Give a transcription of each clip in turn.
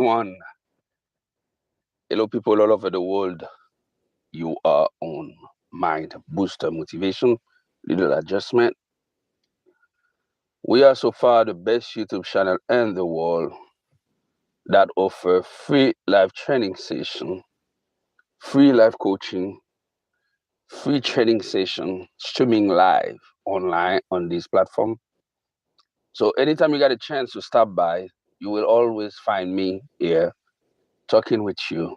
everyone. Hello, people all over the world. You are on Mind Booster Motivation, Little Adjustment. We are so far the best YouTube channel in the world that offer free live training session, free live coaching, free training session, streaming live online on this platform. So anytime you got a chance to stop by, you will always find me here talking with you.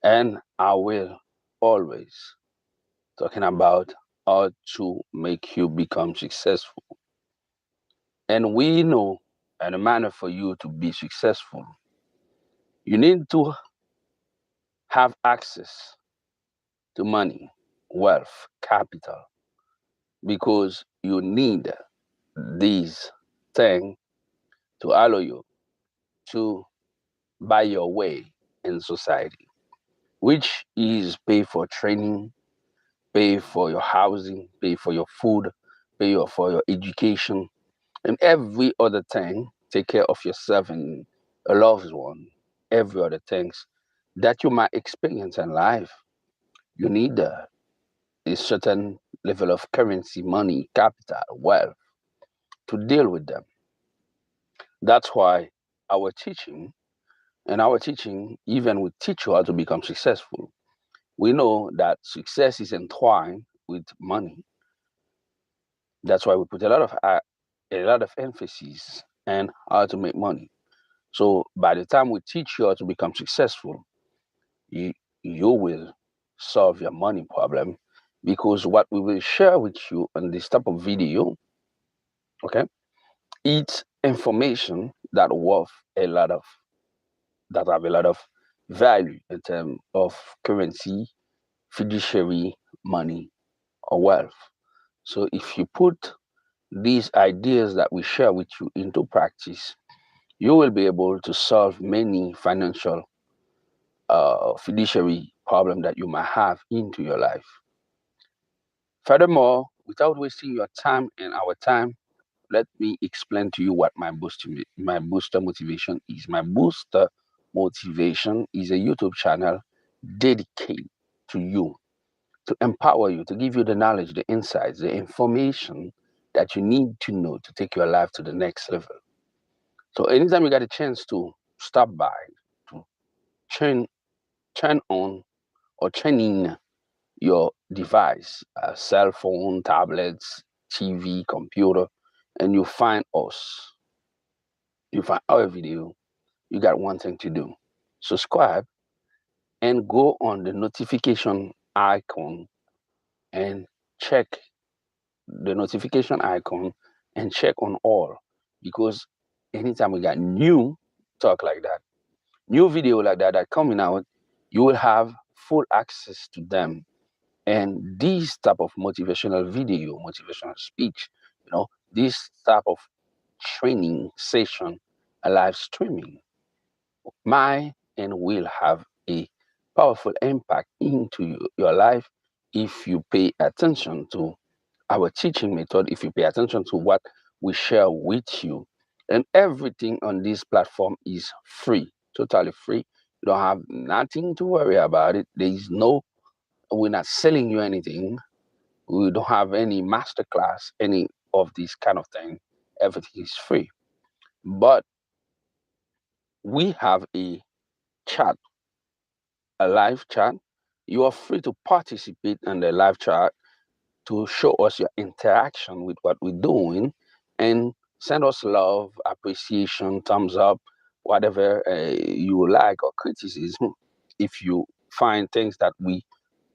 And I will always talking about how to make you become successful. And we know, and a manner for you to be successful, you need to have access to money, wealth, capital, because you need these things to allow you to buy your way in society, which is pay for training, pay for your housing, pay for your food, pay for your education, and every other thing. Take care of yourself and a loved one, every other things that you might experience in life. You need a certain level of currency, money, capital, wealth to deal with them. That's why our teaching, even we teach you how to become successful. We know that success is entwined with money. That's why we put a lot of emphasis on how to make money. So by the time we teach you how to become successful, you you will solve your money problem, because what we will share with you on this type of video, okay, it's information that have a lot of value in terms of currency, fiduciary money, or wealth. So if you put these ideas that we share with you into practice, you will be able to solve many financial fiduciary problem that you might have into your life. Furthermore, without wasting your time and our time, let me explain to you what my booster motivation is. My booster motivation is a YouTube channel dedicated to you, to empower you, to give you the knowledge, the insights, the information that you need to know to take your life to the next level. So anytime you get a chance to stop by, to turn on or turn in your device, cell phone, tablets, TV, computer, and you find us, you find our video, you got one thing to do. Subscribe and go on the notification icon and check the notification icon and check on all, because anytime we got new talk like that, new video like that coming out, you will have full access to them. And this type of motivational video, motivational speech, this type of training session, a live streaming, might and will have a powerful impact into your life if you pay attention to our teaching method, if you pay attention to what we share with you. And everything on this platform is free, totally free. You don't have nothing to worry about it. We're not selling you anything. We don't have any masterclass, any of these kind of thing. Everything is free. But we have a chat, a live chat. You are free to participate in the live chat to show us your interaction with what we're doing, and send us love, appreciation, thumbs up, whatever you like, or criticism. If you find things that we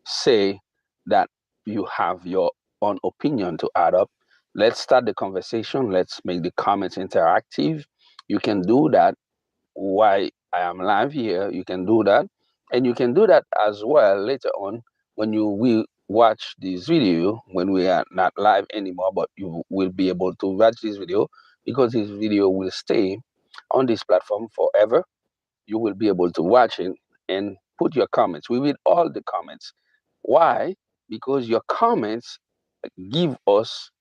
say that you have your own opinion to add up, let's start the conversation. Let's make the comments interactive. You can do that while I am live here. You can do that. And you can do that as well later on when you will watch this video, when we are not live anymore, but you will be able to watch this video, because this video will stay on this platform forever. You will be able to watch it and put your comments. We read all the comments. Why? Because your comments give us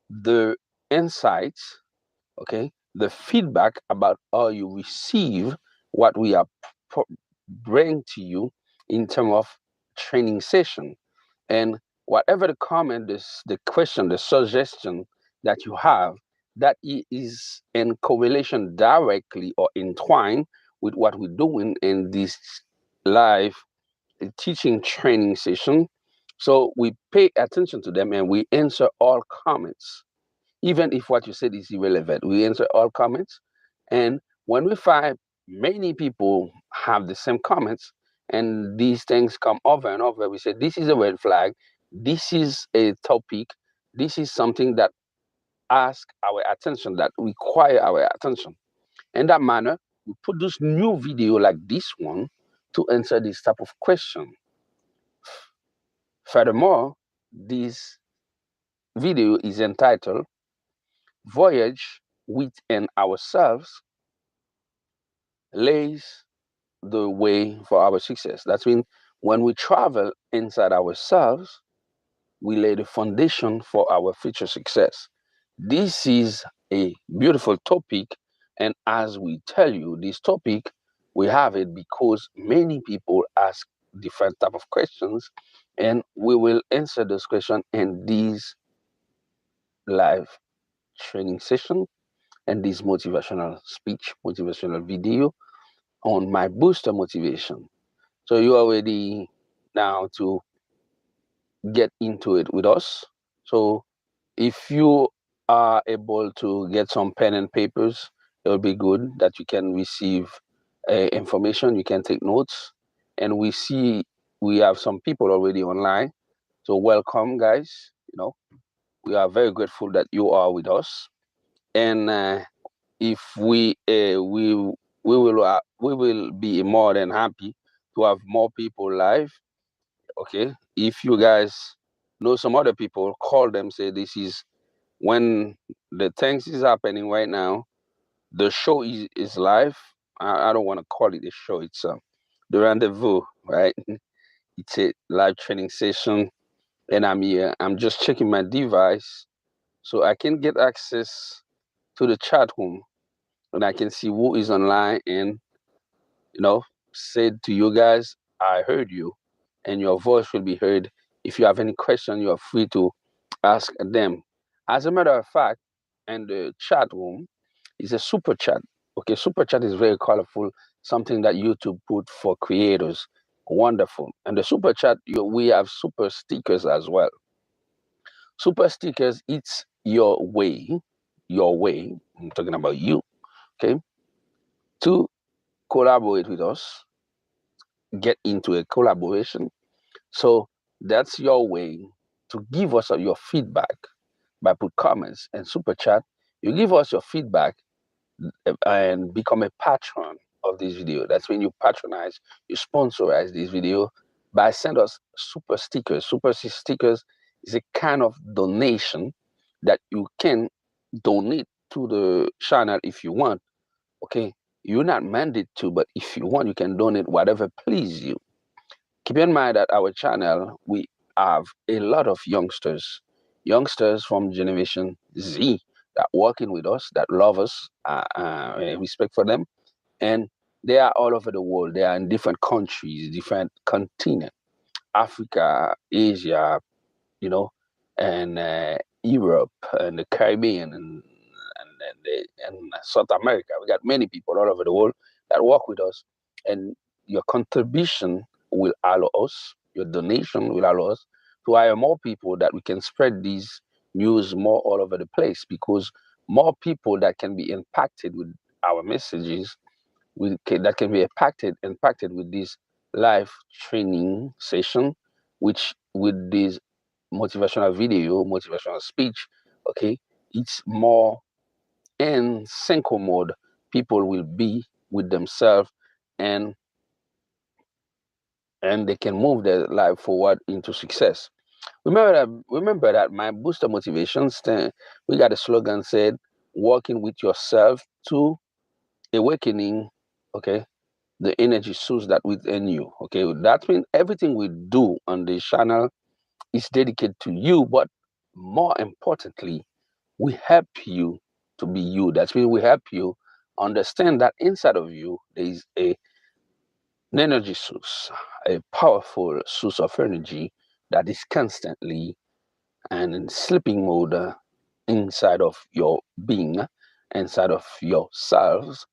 the insights, okay, the feedback about how you receive what we are bring to you in terms of training session. And whatever the comment, the question, the suggestion that you have, that is in correlation directly or entwined with what we're doing in this live teaching training session. So we pay attention to them and we answer all comments. Even if what you said is irrelevant, we answer all comments. And when we find many people have the same comments and these things come over and over, we say, this is a red flag. This is a topic. This is something that asks our attention, that require our attention. In that manner, we produce new video like this one to answer this type of question. Furthermore, this video is entitled Voyage Within Ourselves lays the way for our success. That means when we travel inside ourselves, we lay the foundation for our future success. This is a beautiful topic, and as we tell you, this topic, we have it because many people ask different type of questions, and we will answer those questions in these live training session and this motivational speech, motivational video on my booster motivation. So you are ready now to get into it with us. So if you are able to get some pen and papers, it will be good that you can receive information, you can take notes. And we see we have some people already online. So welcome, guys. You know, we are very grateful that you are with us. And if we will be more than happy to have more people live. Okay, if you guys know some other people, call them, say this is when the things is happening right now. The show is live. I don't want to call it a show. It's the rendezvous, right? It's a live training session, and I'm here. I'm just checking my device so I can get access to the chat room, and I can see who is online and, you know, said to you guys, I heard you, and your voice will be heard. If you have any question, you are free to ask them. As a matter of fact, in the chat room is a super chat. Okay, super chat is very colorful, something that YouTube put for creators. Wonderful. And the super chat, we have super stickers as well. Super stickers, it's your way, I'm talking about you, okay, to collaborate with us, get into a collaboration. So that's your way to give us your feedback by put comments and super chat. You give us your feedback and become a patron of this video. That's when you patronize, you sponsorize this video by send us super stickers. Super stickers is a kind of donation that you can donate to the channel if you want. Okay, you're not mandated to, but if you want, you can donate whatever please you. Keep in mind that our channel, we have a lot of youngsters from Generation Z that working with us, that love us, respect for them, and they are all over the world. They are in different countries, different continents, Africa, Asia, you know, and Europe and the Caribbean and South America. We got many people all over the world that work with us, and your contribution will allow us, your donation will allow us to hire more people that we can spread these news more all over the place, because more people that can be impacted with our messages, that can be impacted with this live training session, which with this motivational video, motivational speech, okay, it's more in synchro mode. People will be with themselves, and they can move their life forward into success. Remember that my booster motivation we got a slogan said, working with yourself to awakening, okay, the energy source that within you. Okay, that means everything we do on the channel is dedicated to you, but more importantly, we help you to be you. That means we help you understand that inside of you there is an energy source, a powerful source of energy that is constantly and in sleeping mode inside of your being, inside of yourselves.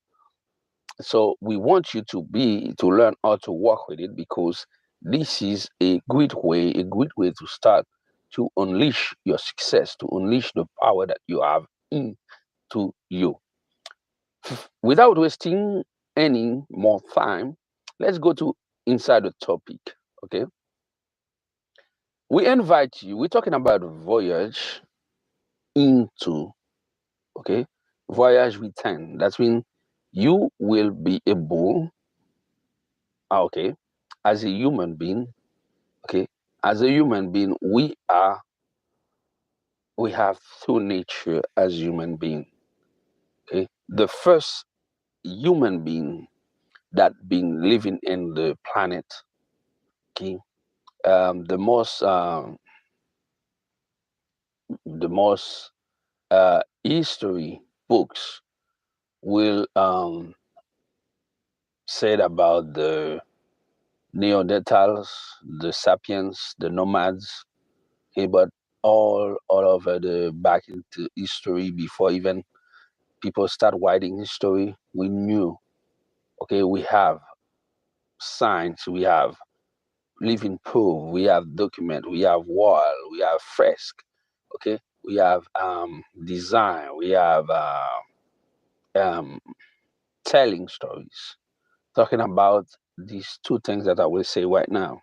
So we want you to learn how to work with it, because this is a great way to start to unleash your success, to unleash the power that you have into you. Without wasting any more time, let's go to inside the topic. Okay, we invite you. We're talking about voyage into. Okay, voyage within. That means you will be able. Okay, as a human being. Okay, as a human being, we have two nature as human being. Okay, the first human being that been living in the planet. Okay, the most history books will said about the Neanderthals, the sapiens, the nomads. Okay, but all over the back into history, before even people start writing history, we knew. Okay, we have signs, we have living proof, we have document, we have wall, we have fresque. Okay, we have design, we have um, telling stories. Talking about these two things that I will say right now.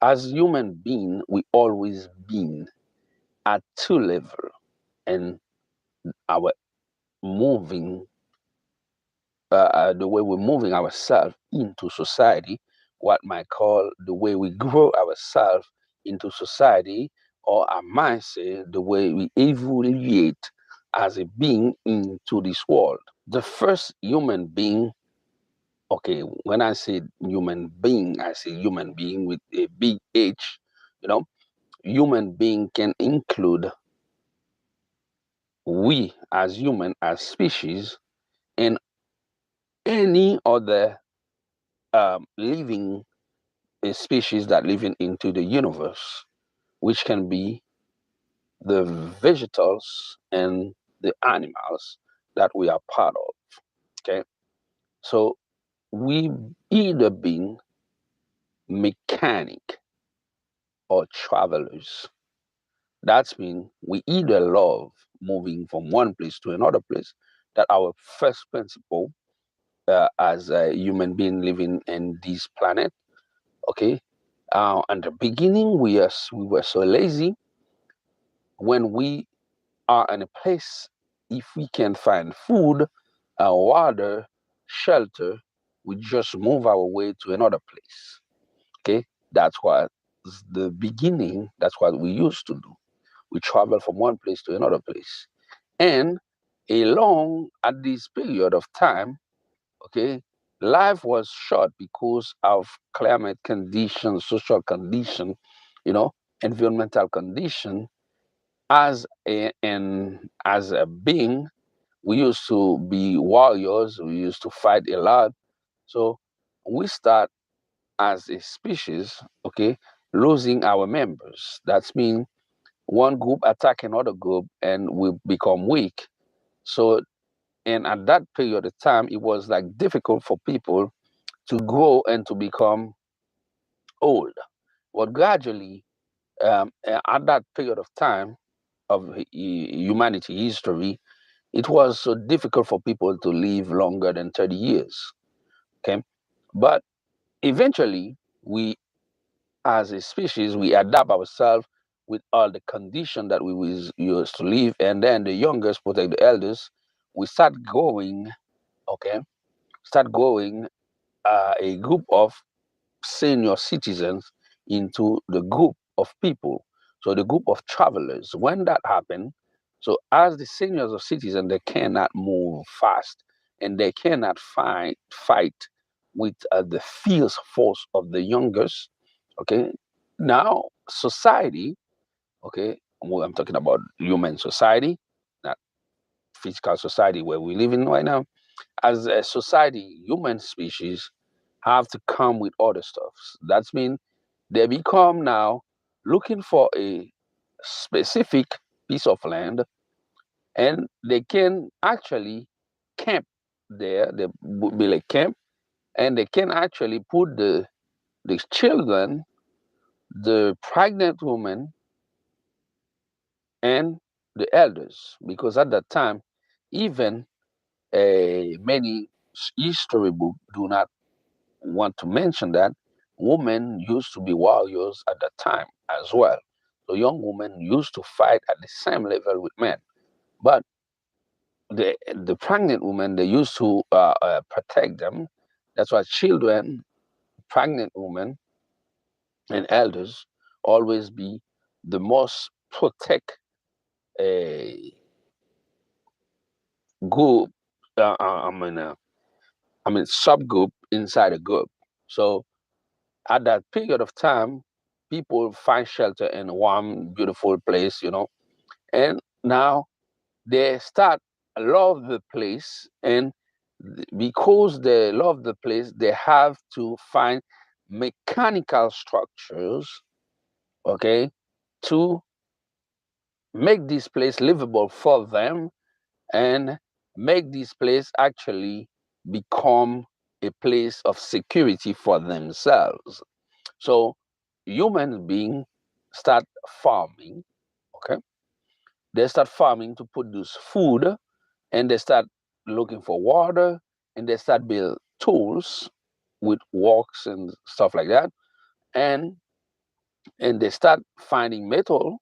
As human being, we always been at two level, and our moving, the way we're moving ourselves into society, what might call the way we grow ourselves into society, or I might say the way we evaluate as a being into this world. The first human being, okay, when I say human being, I say human being with a big H, you know, human being can include we as human, as species, and any other living species that living into the universe, which can be the vegetals and the animals that we are part of. Okay, so we either being mechanic or travelers. That's mean we either love moving from one place to another place. That our first principle as a human being living in this planet. Okay, in the beginning we were so lazy. When we are in a place, if we can find food, water, shelter, we just move our way to another place. Okay, that's what the beginning. That's what we used to do. We travel from one place to another place, and along at this period of time, okay, life was short because of climate conditions, social condition, you know, environmental condition. As a being, we used to be warriors. We used to fight a lot. So we start as a species, okay, losing our members. That's mean one group attack another group, and we become weak. So, and at that period of time, it was like difficult for people to grow and to become old. But gradually, at that period of time of humanity history, it was so difficult for people to live longer than 30 years. Okay, but eventually, we as a species, we adapt ourselves with all the condition that we was used to live, and then the youngest protect the elders. We start growing, okay, start growing a group of senior citizens into the group of people. So the group of travelers. When that happened, so as the seniors of citizens, they cannot move fast, and they cannot fight with the fierce force of the youngest. Okay, now society. Okay, well, I'm talking about human society, not physical society where we live in right now. as a society, human species have to come with other stuff. That means they become now looking for a specific piece of land, and they can actually camp there. They build a camp, and they can actually put the children, the pregnant woman, and the elders, because at that time, even many history books do not want to mention that women used to be warriors at that time as well. So young women used to fight at the same level with men. But the pregnant women, they used to protect them. That's why children, pregnant women, and elders always be the most protect group. I mean subgroup inside a group. So at that period of time, people find shelter in a warm, beautiful place, and now they start love the place, and because they love the place, they have to find mechanical structures, okay, to make this place livable for them and make this place actually become a place of security for themselves. So human beings start farming, okay? They start farming to produce food, and they start looking for water, and they start build tools with walks and stuff like that, and they start finding metal,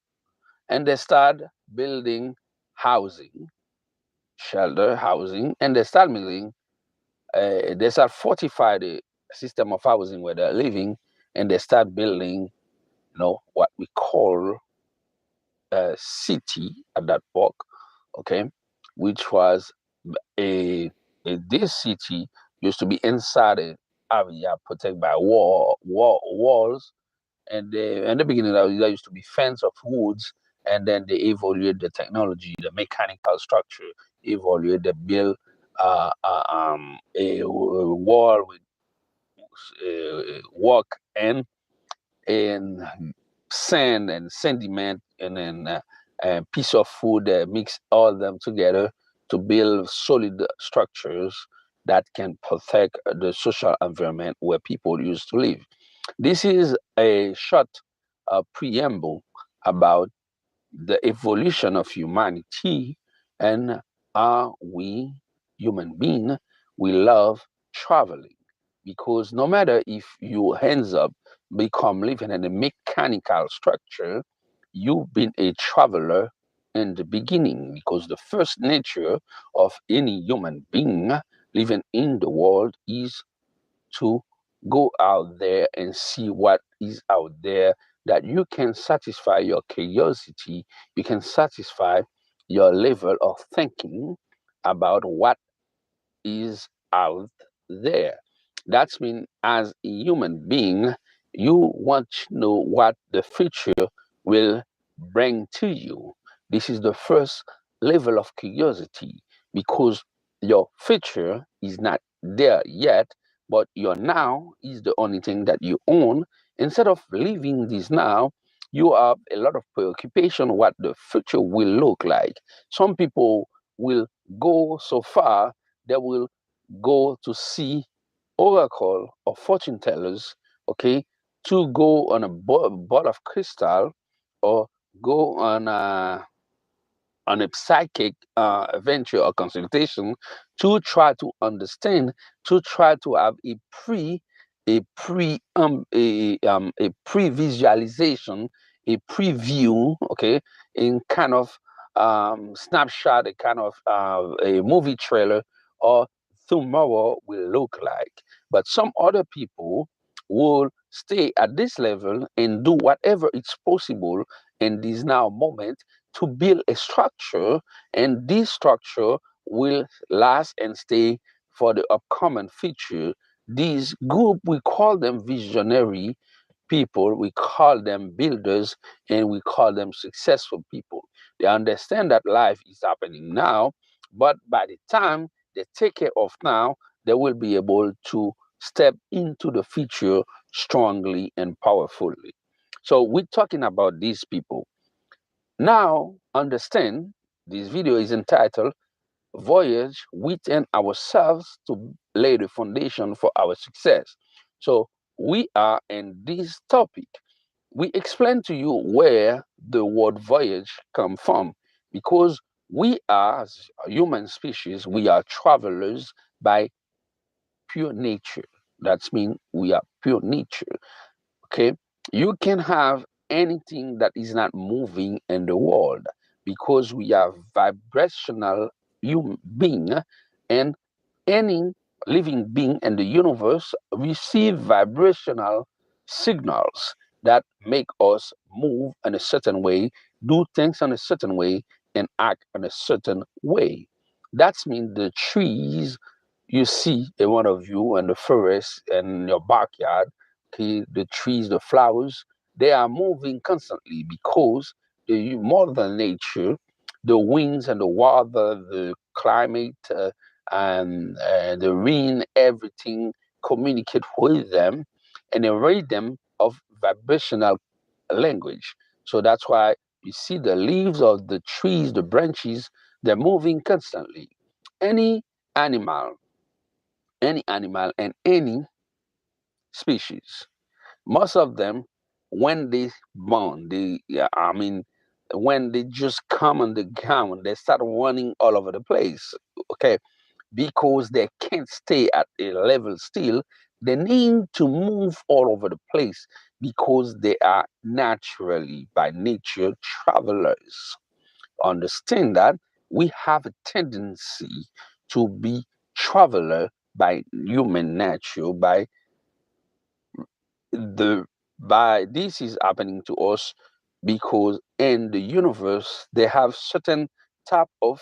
and they start building housing, shelter housing, and they start building. They start fortify the system of housing where they're living, and they start building, what we call a city at that book, okay, which was this city used to be inside an area protected by walls, and in the beginning there used to be fence of woods, and then they evaluate the technology, the mechanical structure, evaluate the build a wall with walk and sand and sediment, and then a piece of food, mix all of them together to build solid structures that can protect the social environment where people used to live. This is a short preamble about the evolution of humanity, and are we human being, we love traveling, because no matter if you hands up become living in a mechanical structure, you've been a traveler in the beginning, because the first nature of any human being living in the world is to go out there and see what is out there, that you can satisfy your curiosity, you can satisfy your level of thinking about what is out there. That's mean as a human being, you want to know what the future will bring to you. This is the first level of curiosity, because your future is not there yet, but your now is the only thing that you own. Instead of living this now, you have a lot of preoccupation what the future will look like. Some people will go so far, they will go to see oracle or fortune tellers, okay, to go on a ball of crystal, or go on a psychic venture or consultation, to try to understand, to try to have a pre visualization, a preview, okay, in kind of snapshot, a kind of a movie trailer, or tomorrow will look like. But some other people will stay at this level and do whatever is possible in this now moment to build a structure, and this structure will last and stay for the upcoming future. These group, we call them visionary people, we call them builders, and we call them successful people. They understand that life is happening now, but by the time they take care of now, they will be able to step into the future strongly and powerfully. So we're talking about these people. Now, understand, this video is entitled Voyage Within Ourselves to Lay the Foundation for Our Success. So we are in this topic. We explain to you where the word voyage come from, because we are, as a human species, we are travelers by pure nature. That's mean we are pure nature. Okay, you can have anything that is not moving in the world, because we are vibrational human being, and any living being in the universe receive vibrational signals that make us move in a certain way, do things in a certain way, and act in a certain way. That's mean the trees you see in one of you in the forest in your backyard, okay, the trees, the flowers, they are moving constantly because the mother nature, the winds and the water, the climate, and the rain, everything communicate with them, and they read them of vibrational language. So that's why you see the leaves of the trees, the branches, they're moving constantly. Any animal, any animal and any species, most of them, when they born, they, yeah, I mean, when they just come on the ground, they start running all over the place. Okay, because they can't stay at a level still. They need to move all over the place because they are naturally, by nature, travelers. Understand that we have a tendency to be traveler by human nature, the by this is happening to us because in the universe they have certain type of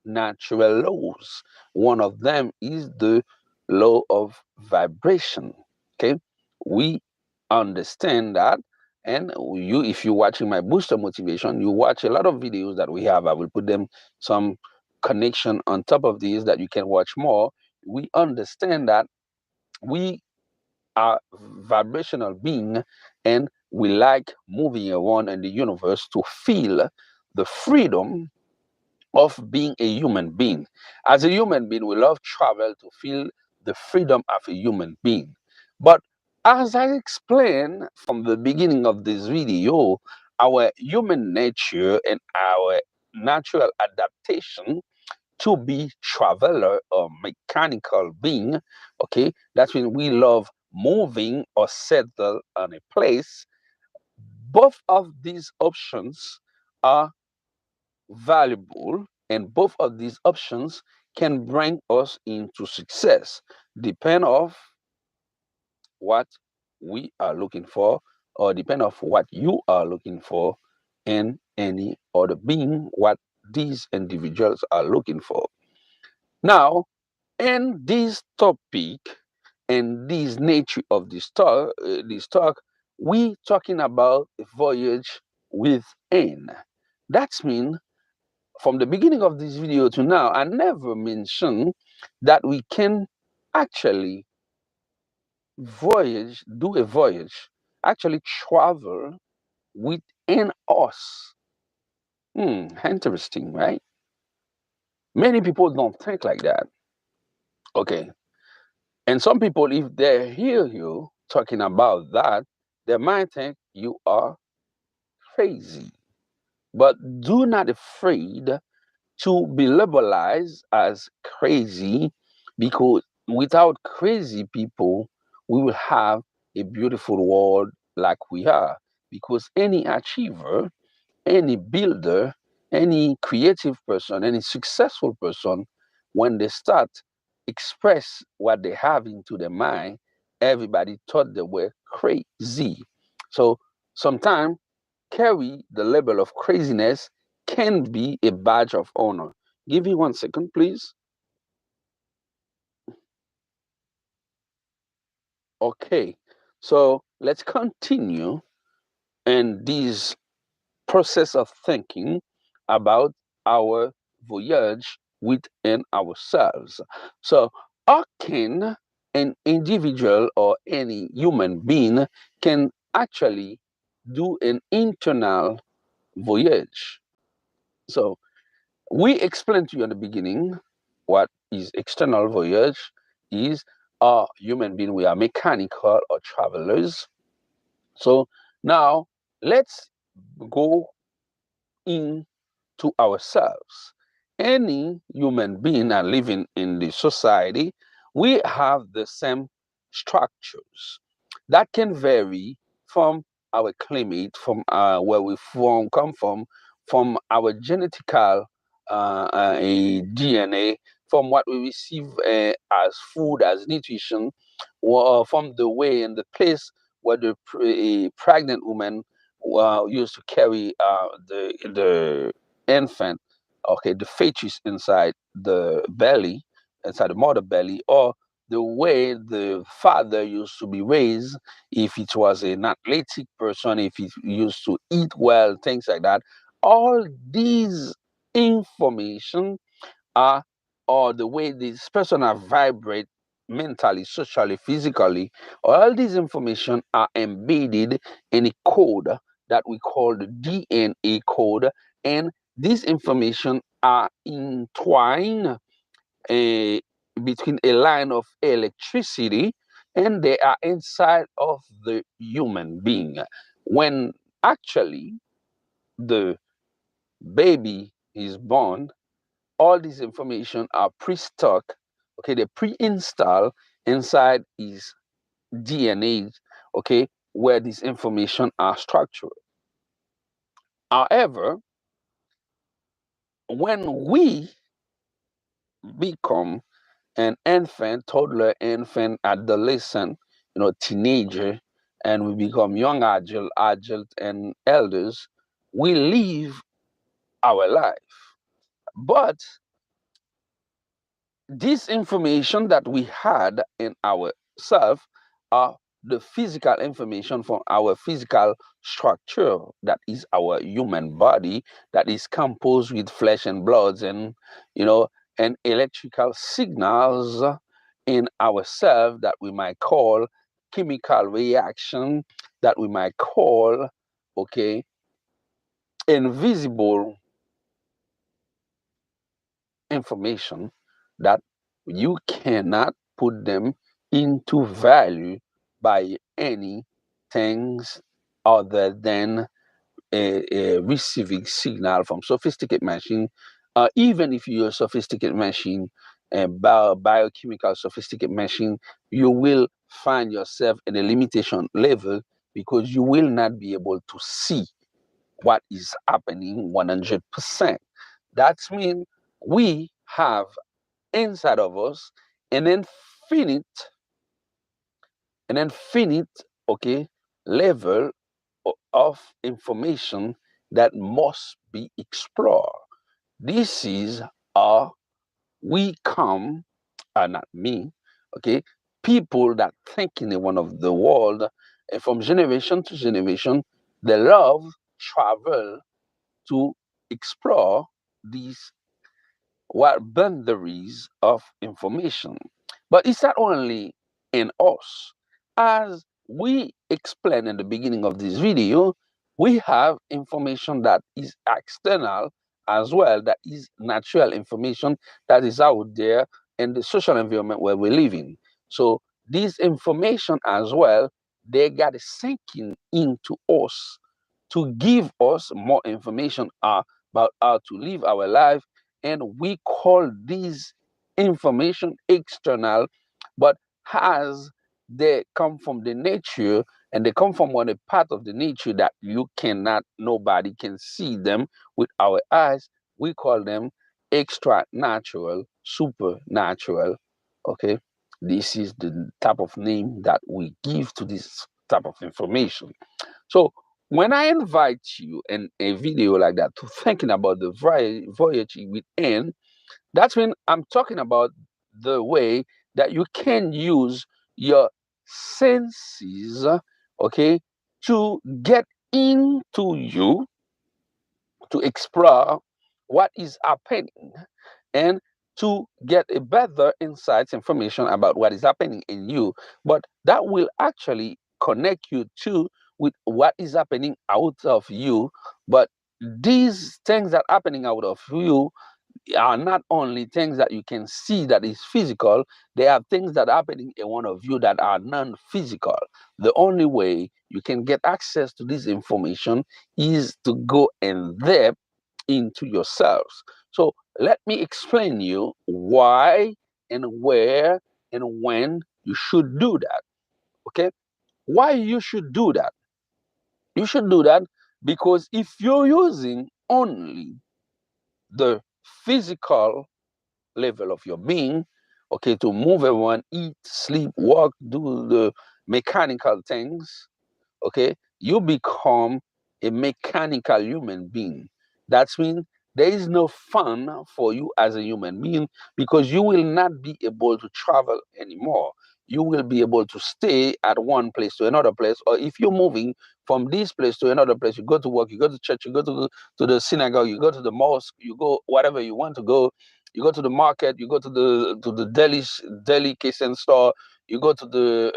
natural laws. One of them is the law of vibration. Okay, we understand that, and you, if you're watching my booster motivation, you watch a lot of videos that we have. I will put them some connection on top of these that you can watch more. We understand that we are vibrational being, and we like moving around in the universe to feel the freedom of being a human being. As a human being, we love travel to feel the freedom of a human being. But as I explained from the beginning of this video, our human nature and our natural adaptation to be traveler or mechanical being, okay, that's when we love moving or settle on a place. Both of these options are valuable, and both of these options can bring us into success, depend of what we are looking for, or depend of what you are looking for in any other being, what these individuals are looking for. Now, in this topic and this nature of this talk, we talking about a voyage within. That's mean from the beginning of this video to now, I never mentioned that we can actually do a voyage, actually travel within us. Interesting, right? Many people don't think like that. Okay. And some people, if they hear you talking about that, they might think you are crazy. But do not afraid to be labelized as crazy, because without crazy people, we will have a beautiful world like we are. Because any achiever, any builder, any creative person, any successful person, when they start express what they have into their mind, everybody thought they were crazy. So sometimes carry the label of craziness can be a badge of honor. Give me 1 second, please. Okay, so let's continue in this process of thinking about our voyage within ourselves. So how can an individual or any human being can actually do an internal voyage? So we explained to you in the beginning what is external voyage is. Human being, we are mechanical or travelers. So now let's go into ourselves. Any human being are living in the society, we have the same structures that can vary from our climate, from where we come from our genetical a DNA, from what we receive as food, as nutrition, or from the way and the place where the pregnant woman used to carry the infant, okay, the fetus inside the belly, inside the mother belly, or the way the father used to be raised, if it was an athletic person, if he used to eat well, things like that. All these information are, or the way this person are vibrate mentally, socially, physically, all these information are embedded in a code that we call the DNA code, and these information are entwined between a line of electricity, and they are inside of the human being. When actually the baby is born, all these information are pre-stock, okay, they're pre-installed inside his DNA, okay, where these information are structured. However, when we become an infant, toddler, infant, adolescent, teenager, and we become young adult, and elders, we live our life. But this information that we had in ourselves are the physical information from our physical structure, that is our human body, that is composed with flesh and bloods, and and electrical signals in ourselves that we might call chemical reaction, that we might call, okay, invisible information, that you cannot put them into value by any things other than a receiving signal from sophisticated machine. Even if you're a sophisticated machine, a biochemical sophisticated machine, you will find yourself in a limitation level, because you will not be able to see what is happening 100%. That means we have inside of us an infinite, okay, level of information that must be explored. This is how we come, not me, okay, people that think in the one of the world, and from generation to generation, they love travel to explore these what boundaries of information. But it's not only in us. As we explained in the beginning of this video, we have information that is external as well, that is natural information that is out there in the social environment where we live in. So this information as well, they got to sink into us to give us more information about how to live our life, and we call these information external, but as they come from the nature, and they come from one a part of the nature that you cannot, nobody can see them with our eyes, we call them extra natural, supernatural. Okay, this is the type of name that we give to this type of information. So when I invite you in a video like that to thinking about the voyage within, that's when I'm talking about the way that you can use your senses, okay, to get into you, to explore what is happening and to get a better insights, information about what is happening in you. But that will actually connect you to with what is happening out of you. But these things that are happening out of you are not only things that you can see that is physical, they are things that are happening in one of you that are non-physical. The only way you can get access to this information is to go in depth into yourselves. So let me explain you why and where and when you should do that. Okay? Why you should do that? You should do that because if you're using only the physical level of your being, okay, to move everyone, eat, sleep, walk, do the mechanical things, okay, you become a mechanical human being. That means there is no fun for you as a human being because you will not be able to travel anymore. You will be able to stay at one place to another place, or if you're moving from this place to another place, you go to work, you go to church, you go to the synagogue, you go to the mosque, you go whatever you want to go, you go to the market, you go to the delicacy store, you go to the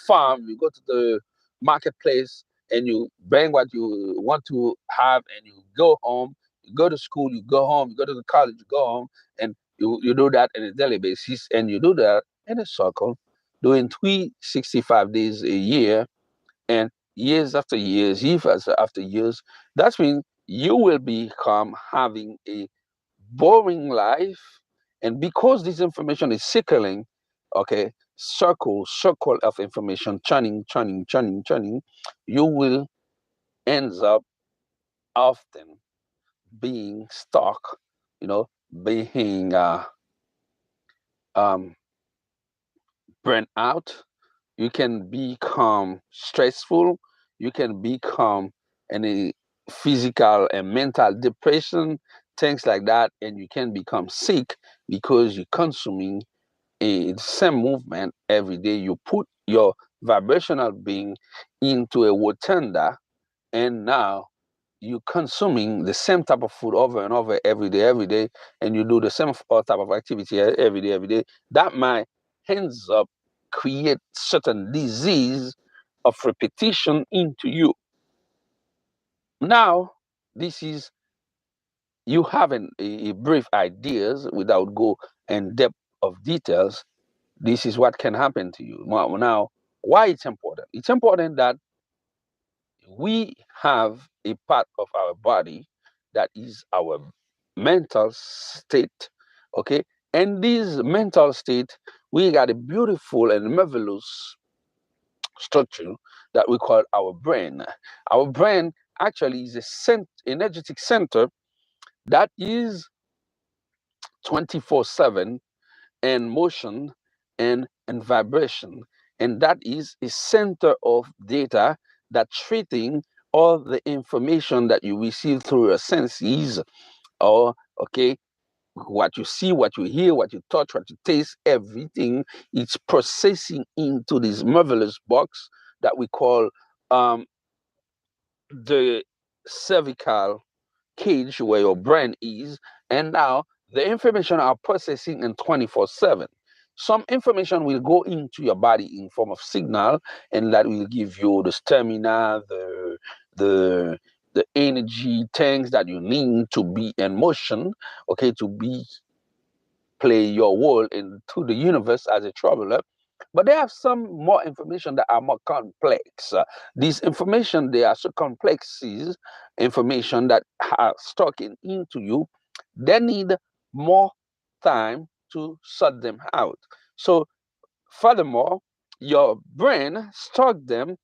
farm, you go to the marketplace, and you bring what you want to have, and you go home. You go to school, you go home. You go to the college, you go home, and you do that on a daily basis, and you do that in a circle, doing 365 days a year, and years after years, years after years. That means you will become having a boring life, and because this information is circling, okay, circle of information, churning, you will ends up often being stuck, you know, being um, burnt out. You can become stressful. You can become any physical and mental depression, things like that, and you can become sick because you're consuming a same movement every day. You put your vibrational being into a rotunda, and now you consuming the same type of food over and over every day, and you do the same type of activity every day, that might ends up create certain disease of repetition into you. Now, this is you having a brief ideas without go in depth of details. This is what can happen to you. Now, why it's important? It's important that we have a part of our body that is our mental state, okay? And this mental state, we got a beautiful and marvelous structure that we call our brain. Our brain actually is a energetic center that is 24/7 in motion and vibration. And that is a center of data that treating all the information that you receive through your senses, or okay, what you see, what you hear, what you touch, what you taste, everything, it's processing into this marvelous box that we call um, the cervical cage where your brain is. And now the information are processing in 24/7. Some information will go into your body in form of signal, and that will give you the stamina, the the energy, things that you need to be in motion, okay, to be play your role into the universe as a traveler. But they have some more information that are more complex. These information, they are so complex information that are stuck into you. They need more time to sort them out. So furthermore, your brain stock them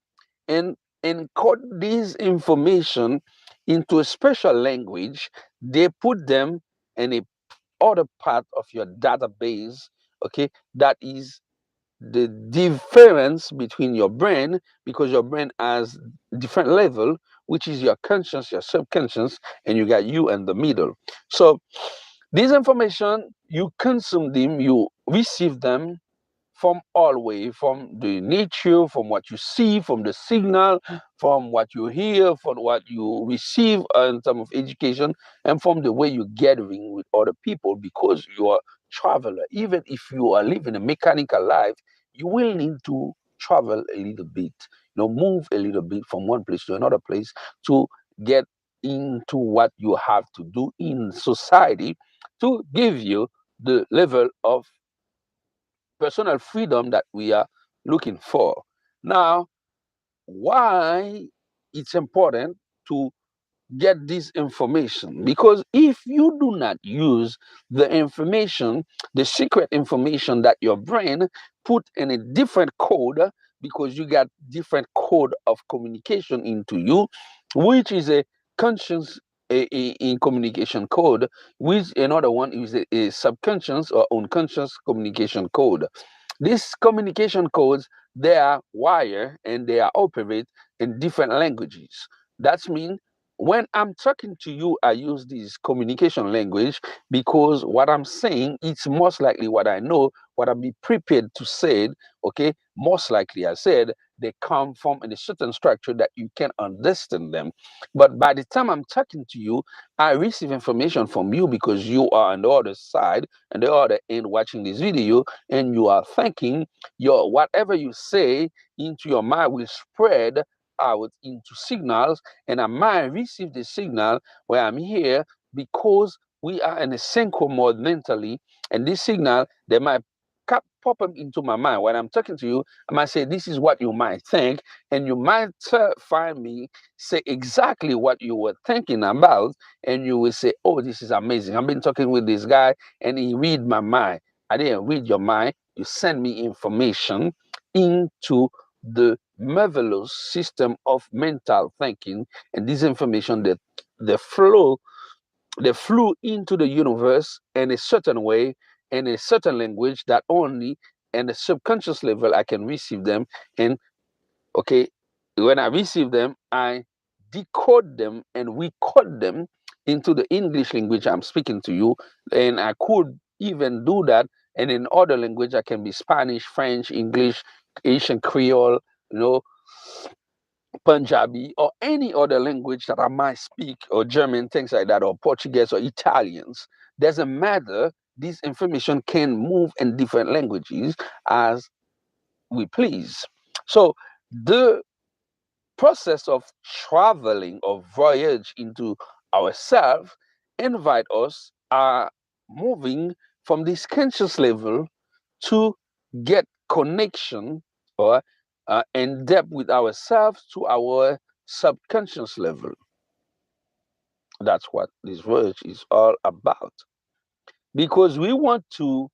and encode this information into a special language. They put them in a other part of your database, okay, that is the difference between your brain, because your brain has different level, which is your conscious, your subconscious, and you got you in the middle. So this information, you consume them, you receive them from all way, from the nature, from what you see, from the signal, from what you hear, from what you receive in terms of education, and from the way you're gathering with other people, because you are traveler. Even if you are living a mechanical life, you will need to travel a little bit, move a little bit from one place to another place to get into what you have to do in society to give you the level of personal freedom that we are looking for. Now, why it's important to get this information? Because if you do not use the information, the secret information that your brain put in a different code, because you got different code of communication into you, which is a conscious in communication code, which another one is a subconscious or unconscious communication code. These communication codes, they are wired and they are operate in different languages. That means when I'm talking to you, I use this communication language because what I'm saying, it's most likely what I know, what I'm be prepared to say, okay? Most likely I said, they come from a certain structure that you can understand them. But by the time I'm talking to you, I receive information from you because you are on the other side and the other end watching this video, and you are thinking your whatever you say into your mind will spread out into signals, and I might receive the signal where I'm here because we are in a synchro mode mentally, and this signal they might pop up into my mind when I'm talking to you. I might say this is what you might think, and you might find me say exactly what you were thinking about, and you will say, oh, this is amazing, I've been talking with this guy and he read my mind. I didn't read your mind, you send me information into the marvelous system of mental thinking, and this information that they flew into the universe in a certain way, in a certain language that only in the subconscious level I can receive them. And okay, when I receive them, I decode them and recode them into the English language I'm speaking to you. And I could even do that. And in other language, I can be Spanish, French, English, Asian Creole, you know, Punjabi, or any other language that I might speak, or German, things like that, or Portuguese or Italians. Doesn't matter. This information can move in different languages as we please. So the process of traveling or voyage into ourselves invite us moving from this conscious level to get connection or in depth with ourselves to our subconscious level. That's what this voyage is all about, because we want to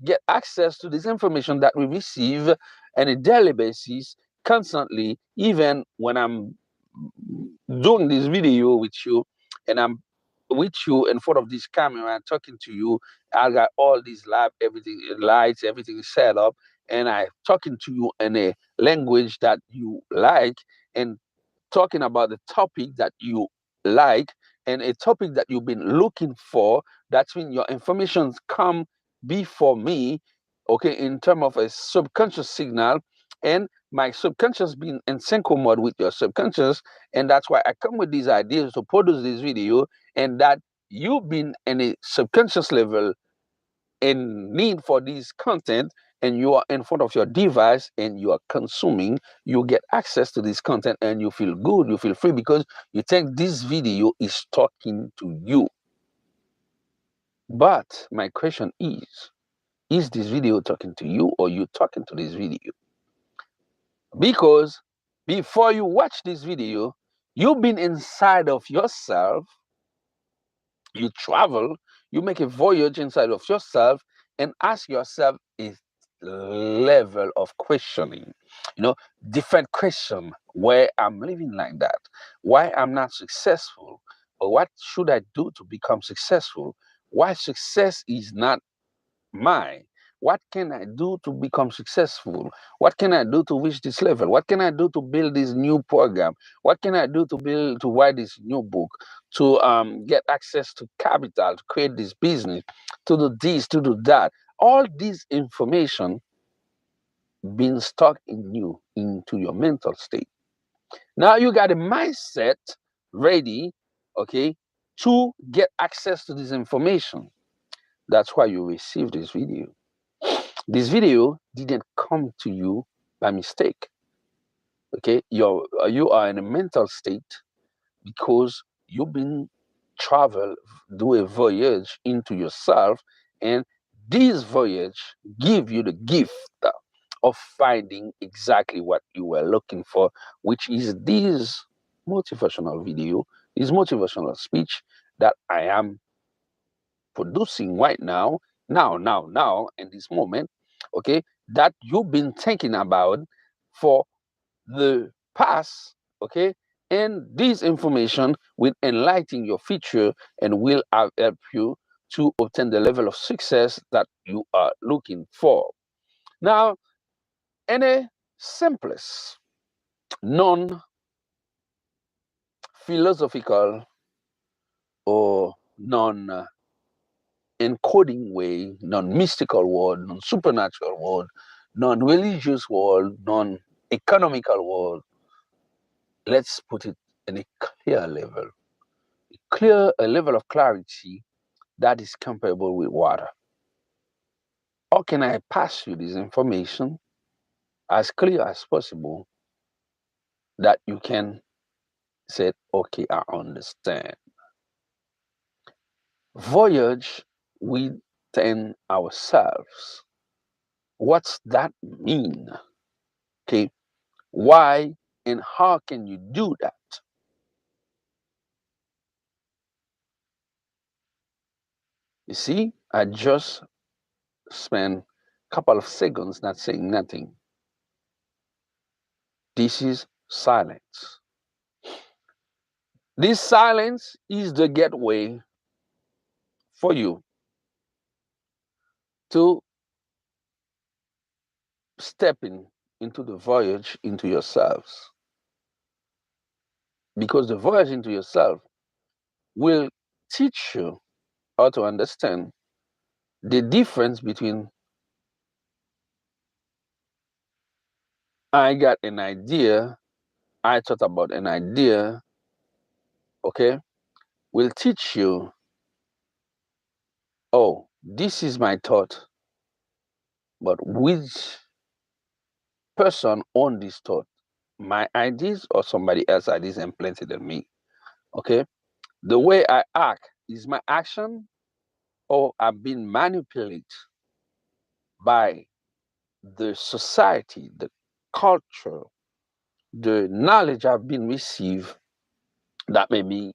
get access to this information that we receive on a daily basis, constantly. Even when I'm doing this video with you and I'm with you in front of this camera and talking to you, I got all these everything, lights, everything is set up, and I talking to you in a language that you like, and talking about the topic that you like, and a topic that you've been looking for. That's when your informations come before me, okay, in terms of a subconscious signal, and my subconscious being in synchro mode with your subconscious. And that's why I come with these ideas to produce this video, and that you've been in a subconscious level in need for this content, and you are in front of your device and you are consuming, you get access to this content and you feel good, you feel free, because you think this video is talking to you. But my question is this video talking to you, or you talking to this video? Because before you watch this video, you've been inside of yourself, you travel, you make a voyage inside of yourself, and ask yourself a level of questioning, different question: where I'm living like that, why I'm not successful, or what should I do to become successful, why success is not mine, what can I do to become successful, what can I do to reach this level, what can I do to build this new program, what can I do to write this new book, to get access to capital, to create this business, to do this, to do that. All this information been stuck in you into your mental state. Now you got a mindset ready, okay, to get access to this information. That's why you received this video. This video didn't come to you by mistake. Okay, you are in a mental state because you've been do a voyage into yourself, and this voyage give you the gift of finding exactly what you were looking for, which is this motivational video, this motivational speech that I am producing right now, in this moment, okay, that you've been thinking about for the past, okay, and this information will enlighten your future and will help you to obtain the level of success that you are looking for. Now, in a simplest, non-philosophical or non-encoding way, non-mystical world, non-supernatural world, non-religious world, non-economical world, let's put it in a clear level. A level of clarity that is comparable with water. How can I pass you this information as clear as possible that you can say, okay, I understand? Voyage within ourselves. What's that mean? Okay, why and how can you do that? You see, I just spent a couple of seconds not saying nothing. This is silence. This silence is the gateway for you to stepping into the voyage into yourselves. Because the voyage into yourself will teach you how to understand the difference between I got an idea, I thought about an idea, okay, will teach you, oh, this is my thought, but which person owned this thought? My ideas or somebody else's ideas implanted in me? Okay, the way I act is my action, or I've been manipulated by the society, the culture, the knowledge I've been received that make me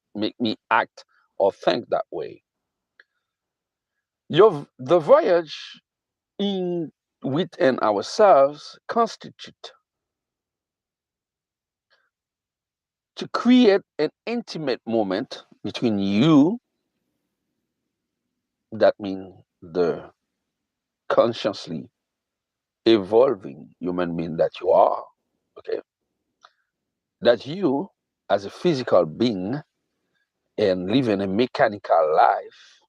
act or think that way. The voyage in within ourselves constitute to create an intimate moment between you, that means the consciously evolving human being that you are, okay, that you as a physical being and living a mechanical life,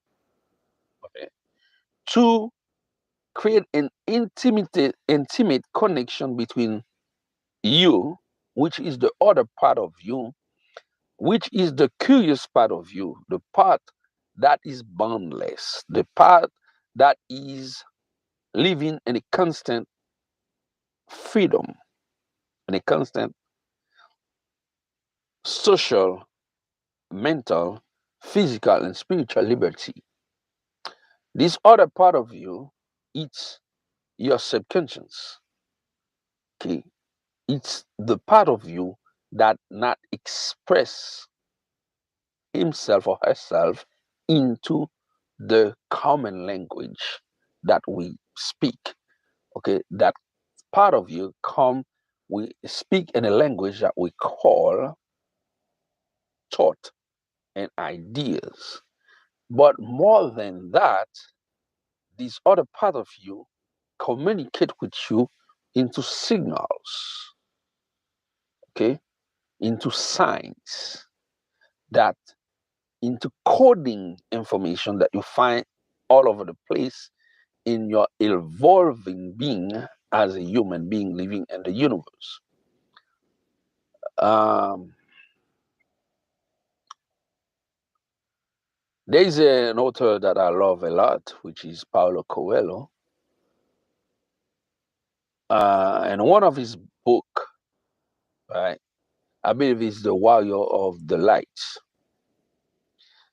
okay, to create an intimate connection between you, which is the other part of you, which is the curious part of you, the part that is boundless, the part that is living in a constant freedom, in a constant social, mental, physical, and spiritual liberty. This other part of you, it's your subconscious. Okay, it's the part of you that not express himself or herself into the common language that we speak. Okay, that part of you we speak in a language that we call thought and ideas. But more than that, this other part of you communicate with you into signals, okay, into signs, that into coding information that you find all over the place in your evolving being, as a human being living in the universe. There's an author that I love a lot, which is Paulo Coelho. And one of his book, right, I believe it's The Warrior of the Lights.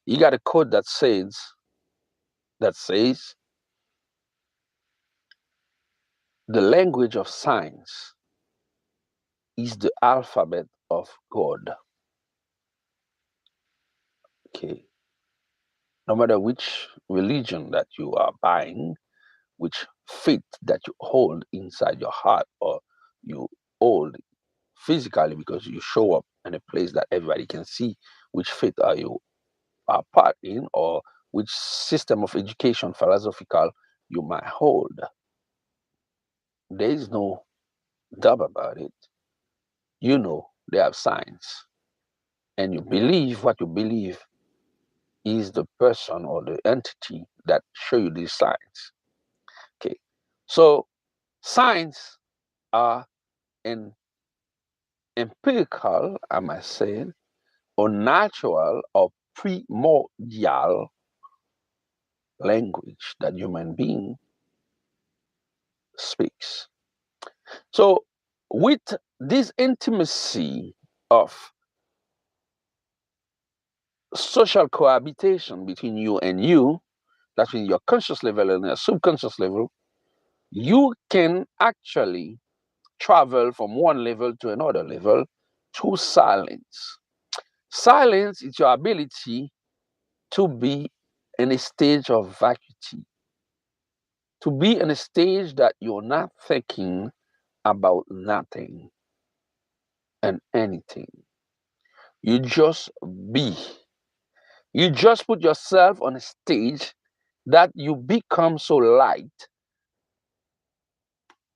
He got a quote that says, the language of science is the alphabet of God. Okay. No matter which religion that you are buying, which faith that you hold inside your heart, or you hold physically because you show up in a place that everybody can see, which faith are part in, or which system of education philosophical you might hold, there is no doubt about it. You know they have science, and you believe what you believe is the person or the entity that show you these signs. Okay, so signs are an empirical, I must say, or natural or primordial language that human being speaks. So with this intimacy of social cohabitation between you and you, that's in your conscious level and your subconscious level, you can actually travel from one level to another level through silence. Silence is your ability to be in a stage of vacuity, to be in a stage that you're not thinking about nothing and anything. You just be. You just put yourself on a stage that you become so light.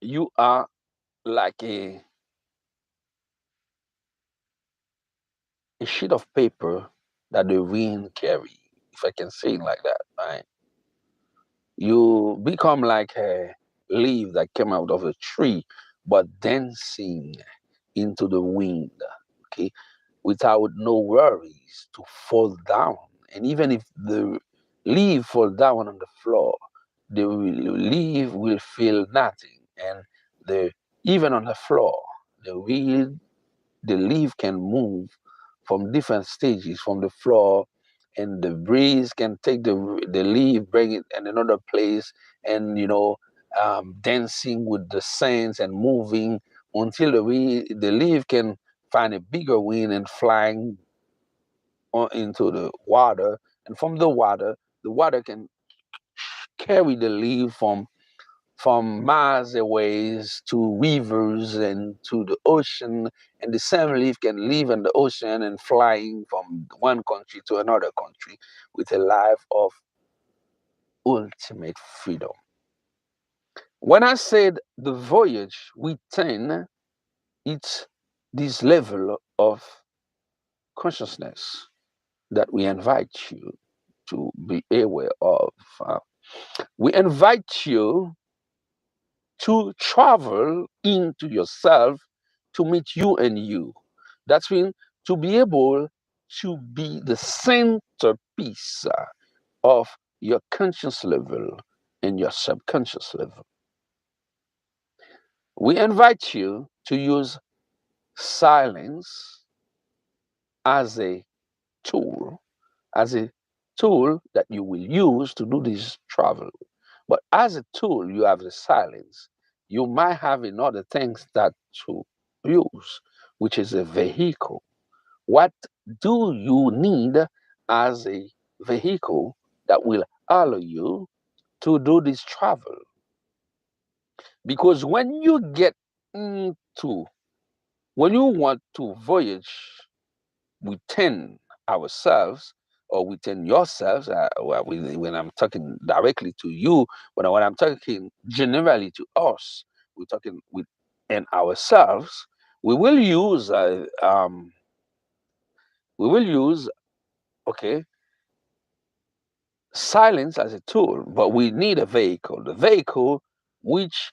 You are like a sheet of paper that the wind carry, if I can say it like that, right? You become like a leaf that came out of a tree, but dancing into the wind, okay, without no worries to fall down. And even if the leaf fall down on the floor, the leaf will feel nothing. And the even on the floor, the leaf can move from different stages from the floor, and the breeze can take the leaf, bring it in another place, and dancing with the sands and moving until the leaf can find a bigger wind and flying into the water, and from the water can carry the leaf from miles away to rivers and to the ocean, and the same leaf can live in the ocean and flying from one country to another country with a life of ultimate freedom. When I said the voyage within, it's this level of consciousness that we invite you to be aware of. We invite you to travel into yourself to meet you and you. That's mean to be able to be the centerpiece of your conscious level and your subconscious level. We invite you to use silence as a tool, as a tool that you will use to do this travel. But as a tool, you have the silence. You might have in other things that to use, which is a vehicle. What do you need as a vehicle that will allow you to do this travel? Because when you want to voyage within ourselves or within yourselves, when I'm talking directly to you, but when I'm talking generally to us, we're talking within ourselves. We will use okay, silence as a tool, but we need a vehicle. The vehicle which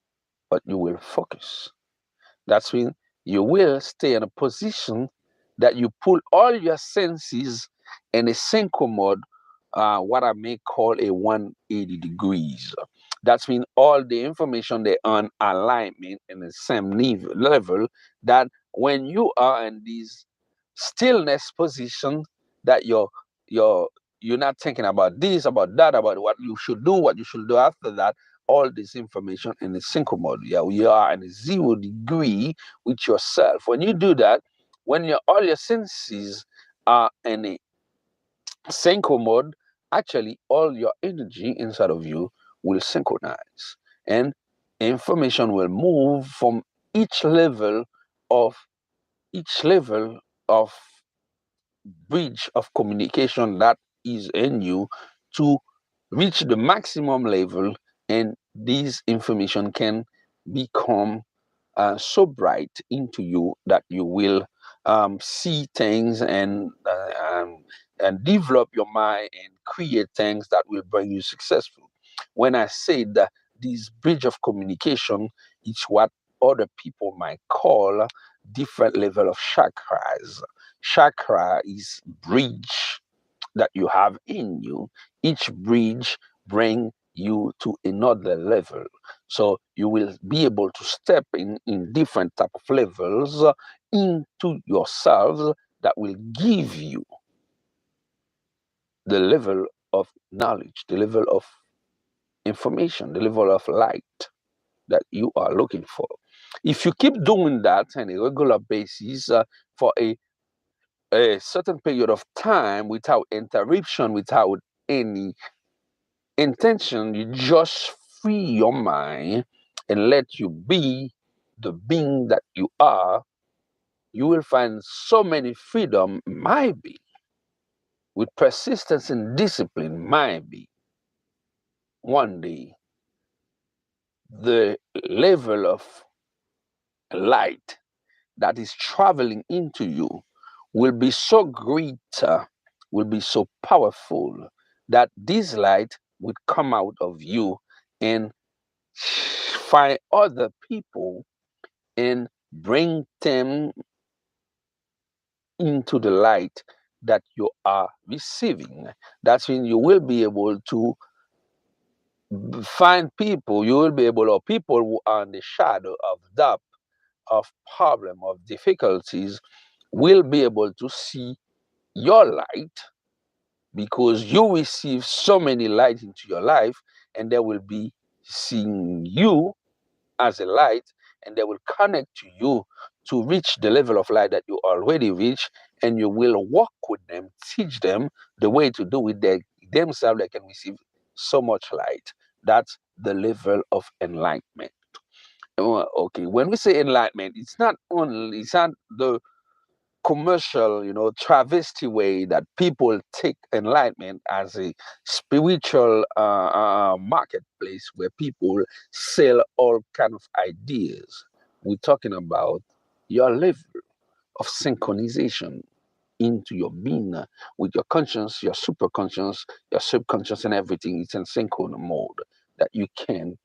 but you will focus. That's when you will stay in a position that you pull all your senses in a synchro mode, what I may call a 180 degrees. That's mean all the information they on alignment in the same level, that when you are in this stillness position, that you're you're not thinking about this, about that, about what you should do, what you should do after that. All this information in the synchro mode. Yeah, you are in a 0 degree with yourself. When you do that, when all your senses are in a synchro mode, actually all your energy inside of you will synchronize, and information will move from each level of each level of bridge of communication that is in you to reach the maximum level, and this information can become so bright into you that you will see things and develop your mind and create things that will bring you successful. When I say that this bridge of communication, it's what other people might call different level of chakras. Chakra is bridge that you have in you. Each bridge bring you to another level. So you will be able to step in different type of levels into yourselves that will give you the level of knowledge, the level of information, the level of light that you are looking for. If you keep doing that on a regular basis for a certain period of time without interruption, without any intention, you just free your mind and let you be the being that you are, you will find so many freedom. Might be with persistence and discipline, might be one day the level of light that is traveling into you will be so great, will be so powerful, that this light will come out of you and find other people and bring them into the light that you are receiving. That's when you will be able to find people, you will be able, or people who are in the shadow of doubt, of problem, of difficulties, will be able to see your light, because you receive so many light into your life, and they will be seeing you as a light, and they will connect to you to reach the level of light that you already reach, and you will work with them, teach them the way to do it. They themselves, they can receive so much light. That's the level of enlightenment. Okay, when we say enlightenment, it's not the commercial, travesty way that people take enlightenment as a spiritual marketplace where people sell all kind of ideas. We're talking about your level of synchronization into your being with your conscience, your superconscious, your subconscious, and everything. It's in synchron mode that you can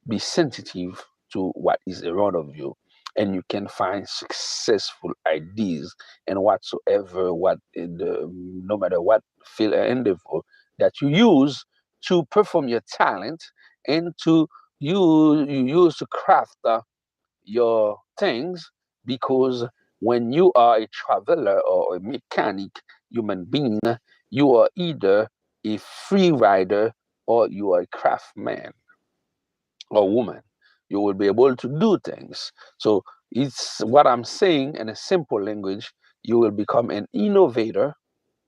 be sensitive to what is around of you, and you can find successful ideas and whatsoever, no matter what field or endeavor that you use to perform your talent, and you use to craft your things. Because when you are a traveler or a mechanic human being, you are either a free rider or you are a craftsman or woman. You will be able to do things. So it's what I'm saying in a simple language. You will become an innovator,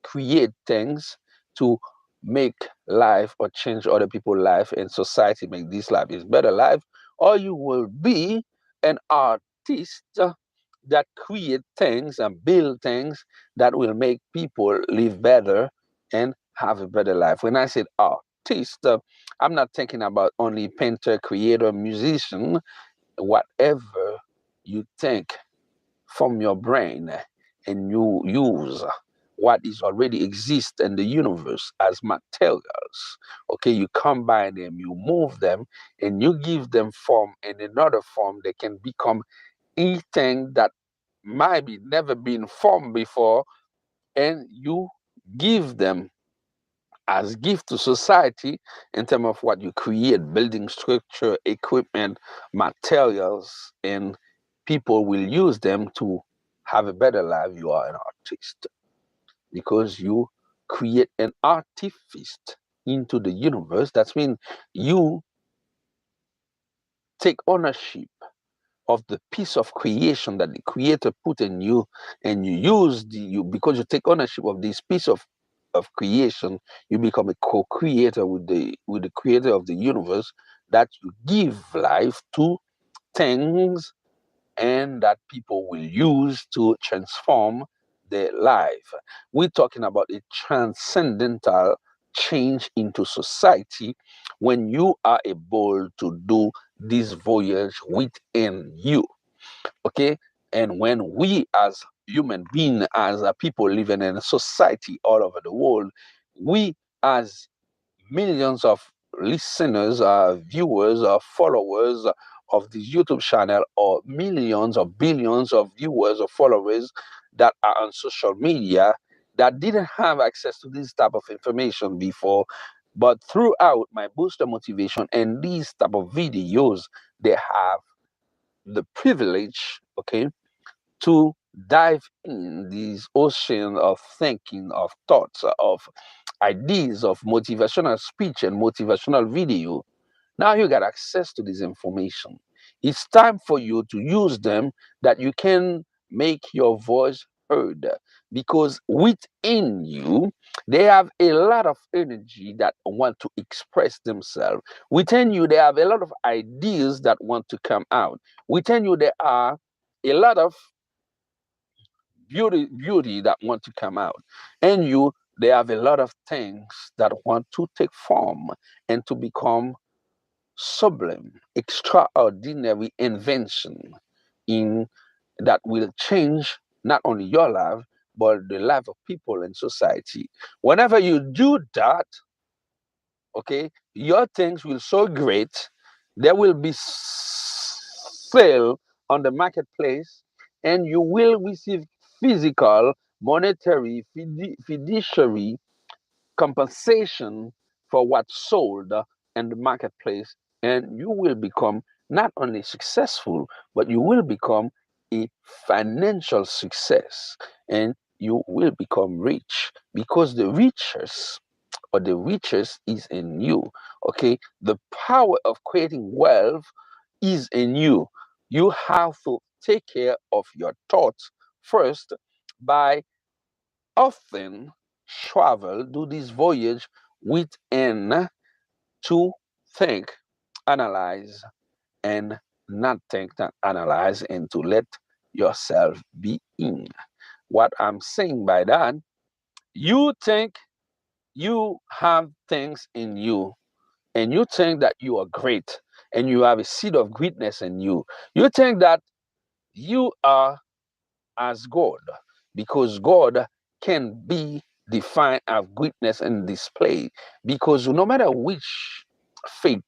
create things to make life or change other people's life and society, make this life is better life. Or you will be an artist that create things and build things that will make people live better and have a better life. When I said artist, I'm not thinking about only painter, creator, musician, whatever you think from your brain and you use what is already exist in the universe as materials. Okay, you combine them, you move them, and you give them form. In another form, they can become anything that might be never been formed before, and you give them as gift to society in terms of what you create, building structure, equipment, materials, and people will use them to have a better life. You are an artist because you create an artifice into the universe. That means you take ownership of the piece of creation that the creator put in you, and you use you because you take ownership of this piece of creation, you become a co-creator with the creator of the universe, that you give life to things and that people will use to transform their life. We're talking about a transcendental change into society when you are able to do this voyage within you. Okay, and when we as human beings, as a people living in a society all over the world, we as millions of listeners, viewers, followers of this YouTube channel, or millions or billions of viewers or followers that are on social media that didn't have access to this type of information before, but throughout my booster motivation and these type of videos, they have the privilege, okay, to dive in these ocean of thinking, of thoughts, of ideas, of motivational speech and motivational video. Now you got access to this information. It's time for you to use them that you can make your voice heard, because within you they have a lot of energy that want to express themselves. Within you they have a lot of ideas that want to come out. Within you there are a lot of beauty that want to come out, and you they have a lot of things that want to take form and to become sublime, extraordinary invention in that will change not only your life but the life of people in society. Whenever you do that, okay, your things will so great, there will be sale on the marketplace, and you will receive physical, monetary, fiduciary compensation for what's sold in the marketplace, and you will become not only successful, but you will become a financial success, and you will become rich, because the riches or the riches is in you. Okay, the power of creating wealth is in you. You have to take care of your thoughts first by often travel, do this voyage within, to think, analyze, and not think, not analyze, and to let yourself be in. What I'm saying by that, you think you have things in you, and you think that you are great, and you have a seed of greatness in you. You think that you are as God, because God can be defined as greatness and display. Because no matter which faith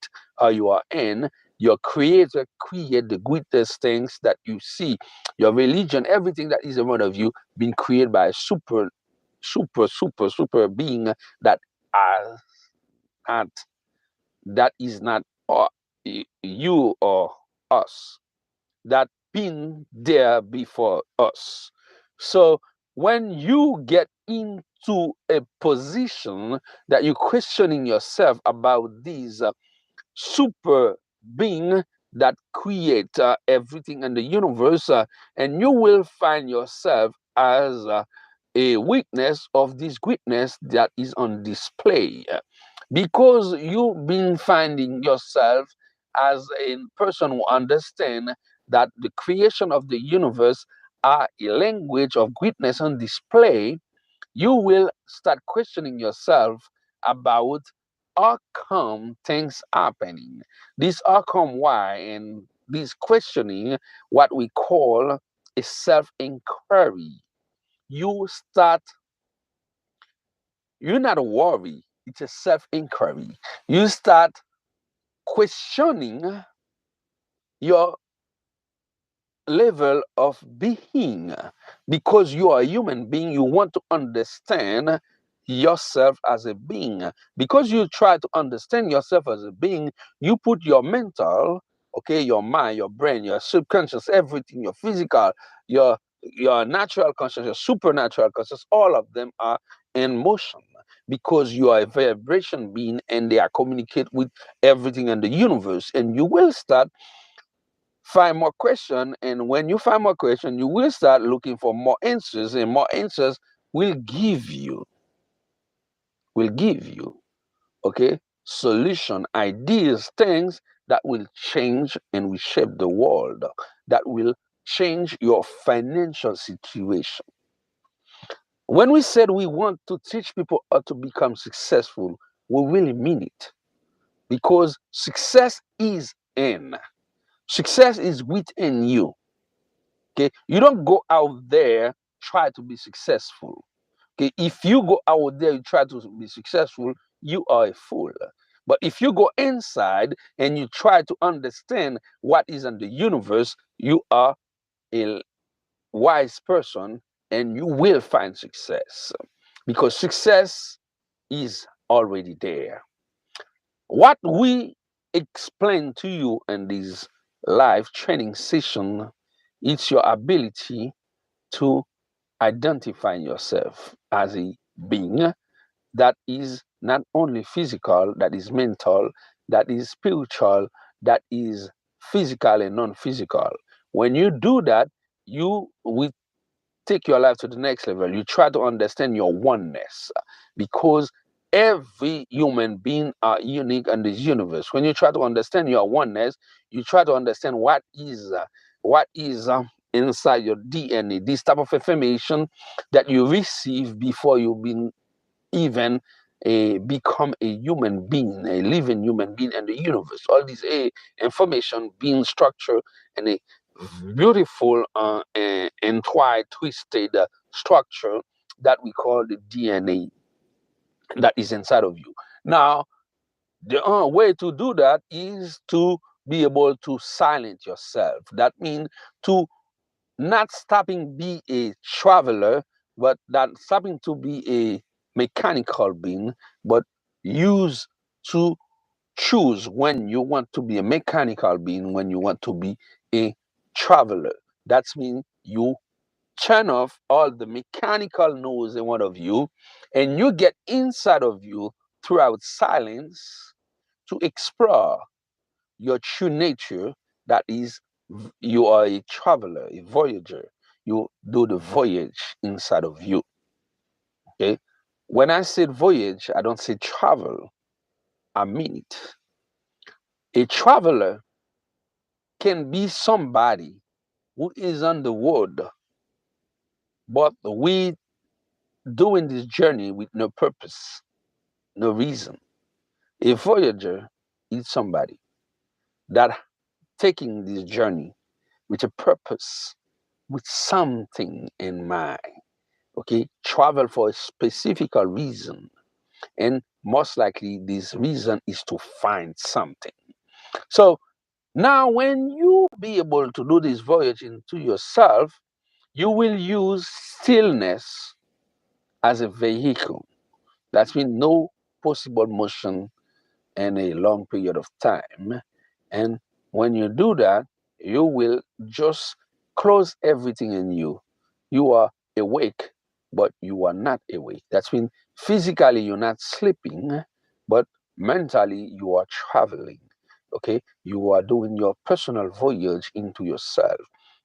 you are in, your creator created the greatest things that you see. Your religion, everything that is around of you, been created by a super being that are not, that is not you or us, that been there before us. So when you get into a position that you're questioning yourself about these super being that create everything in the universe, and you will find yourself as a witness of this greatness that is on display, because you've been finding yourself as a person who understand that the creation of the universe are a language of greatness on display. You will start questioning yourself about how come things happening. This how come why, and this questioning, what we call a self-inquiry. You start you're not a worry. It's a self-inquiry. You start questioning your level of being. Because you are a human being, you want to understand yourself as a being. Because you try to understand yourself as a being, you put your mental, okay, your mind, your brain, your subconscious, everything, your physical, your natural consciousness, your supernatural consciousness, all of them are in motion, because you are a vibration being and they are communicate with everything in the universe. And you will start find more question, and when you find more question, you will start looking for more answers, and more answers will give you okay, solution, ideas, things that will change and reshape the world, that will change your financial situation. When we said we want to teach people how to become successful, we really mean it, because success is within you. Okay, you don't go out there try to be successful. Okay, if you go out there you try to be successful, you are a fool. But if you go inside and you try to understand what is in the universe, you are a wise person, and you will find success, because success is already there. What we explain to you in this live training session, it's your ability to identify yourself as a being that is not only physical, that is mental, that is spiritual, that is physical and non-physical. When you do that, you will take your life to the next level. You try to understand your oneness, because every human being are unique in this universe. When you try to understand your oneness, you try to understand what is inside your DNA, this type of information that you receive before you've been even become a human being, a living human being in the universe. All this information being structured in a beautiful entwined, twisted structure that we call the DNA that is inside of you. Now, the way to do that is to be able to silence yourself. That means to not stopping be a traveler, but that stopping to be a mechanical being, but use to choose when you want to be a mechanical being, when you want to be a traveler. That means you turn off all the mechanical noise in one of you, and you get inside of you throughout silence to explore your true nature. That is, you are a traveler, a voyager. You do the voyage inside of you. Okay. When I said voyage, I don't say travel. I mean it. A traveler can be somebody who is on the road, but we doing this journey with no purpose, no reason. A voyager is somebody that taking this journey with a purpose, with something in mind. Okay, travel for a specific reason, and most likely this reason is to find something. So now when you be able to do this voyage into yourself, you will use stillness as a vehicle. That means no possible motion in a long period of time. And when you do that, you will just close everything in you. You are awake, but you are not awake. That's mean physically you're not sleeping, but mentally you are traveling. Okay, you are doing your personal voyage into yourself,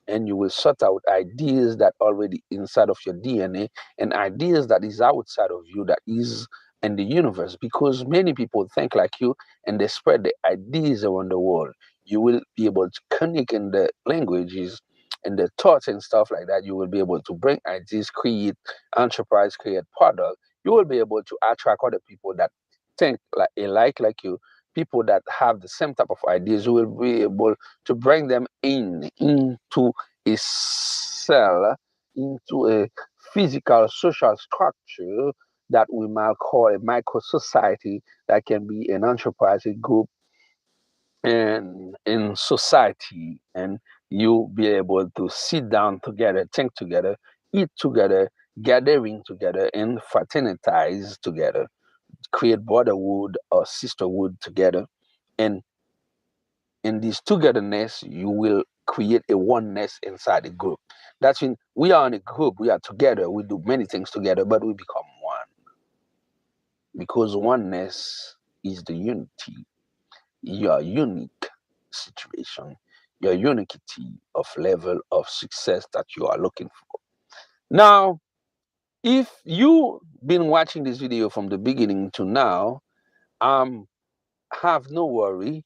and you will sort out ideas that already inside of your DNA, and ideas that is outside of you, that is in the universe, because many people think like you and they spread the ideas around the world. You will be able to connect in the languages and the thoughts and stuff like that. You will be able to bring ideas, create enterprise, create product. You will be able to attract other people that think like you, people that have the same type of ideas. You will be able to bring them into a cell, into a physical social structure that we might call a micro society, that can be an enterprising group and in society, and you be able to sit down together, think together, eat together, gathering together, and fraternize together, create brotherhood or sisterhood together. And in this togetherness, you will create a oneness inside the group. That's when we are in a group, we are together, we do many things together, but we become one. Because oneness is the unity, your unique situation, your unicity of level of success that you are looking for. Now, if you've been watching this video from the beginning to now, have no worry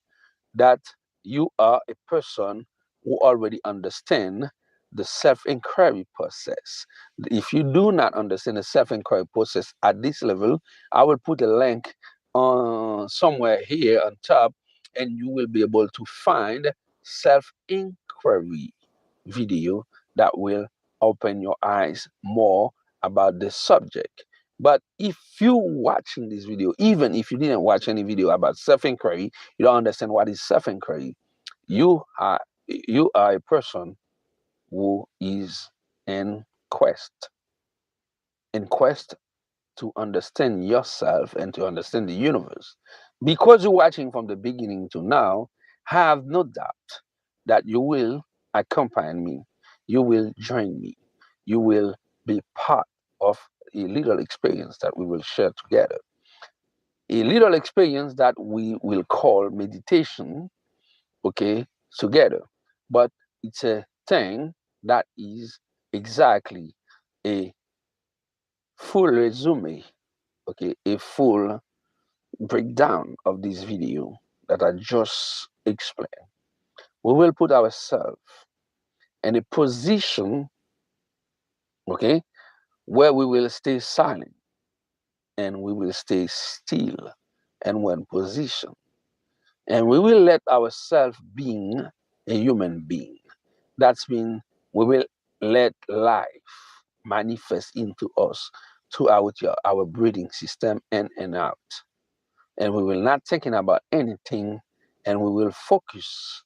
that you are a person who already understand the self-inquiry process. If you do not understand the self-inquiry process at this level, I will put a link somewhere here on top, and you will be able to find self-inquiry video that will open your eyes more about the subject. But if you watching this video, even if you didn't watch any video about self-inquiry, you don't understand what is self-inquiry, you are a person who is in quest in quest to understand yourself and to understand the universe. Because you're watching from the beginning to now, have no doubt that you will accompany me, you will join me, you will be part of a little experience that we will share together, a little experience that we will call meditation, okay, together. But it's a thing that is exactly a full resume, okay, a full breakdown of this video that I just explained. We will put ourselves in a position, okay, where we will stay silent and we will stay still in one position. And we will let ourselves being a human being. That's mean we will let life manifest into us throughout our breathing system in and out. And we will not thinking about anything, and we will focus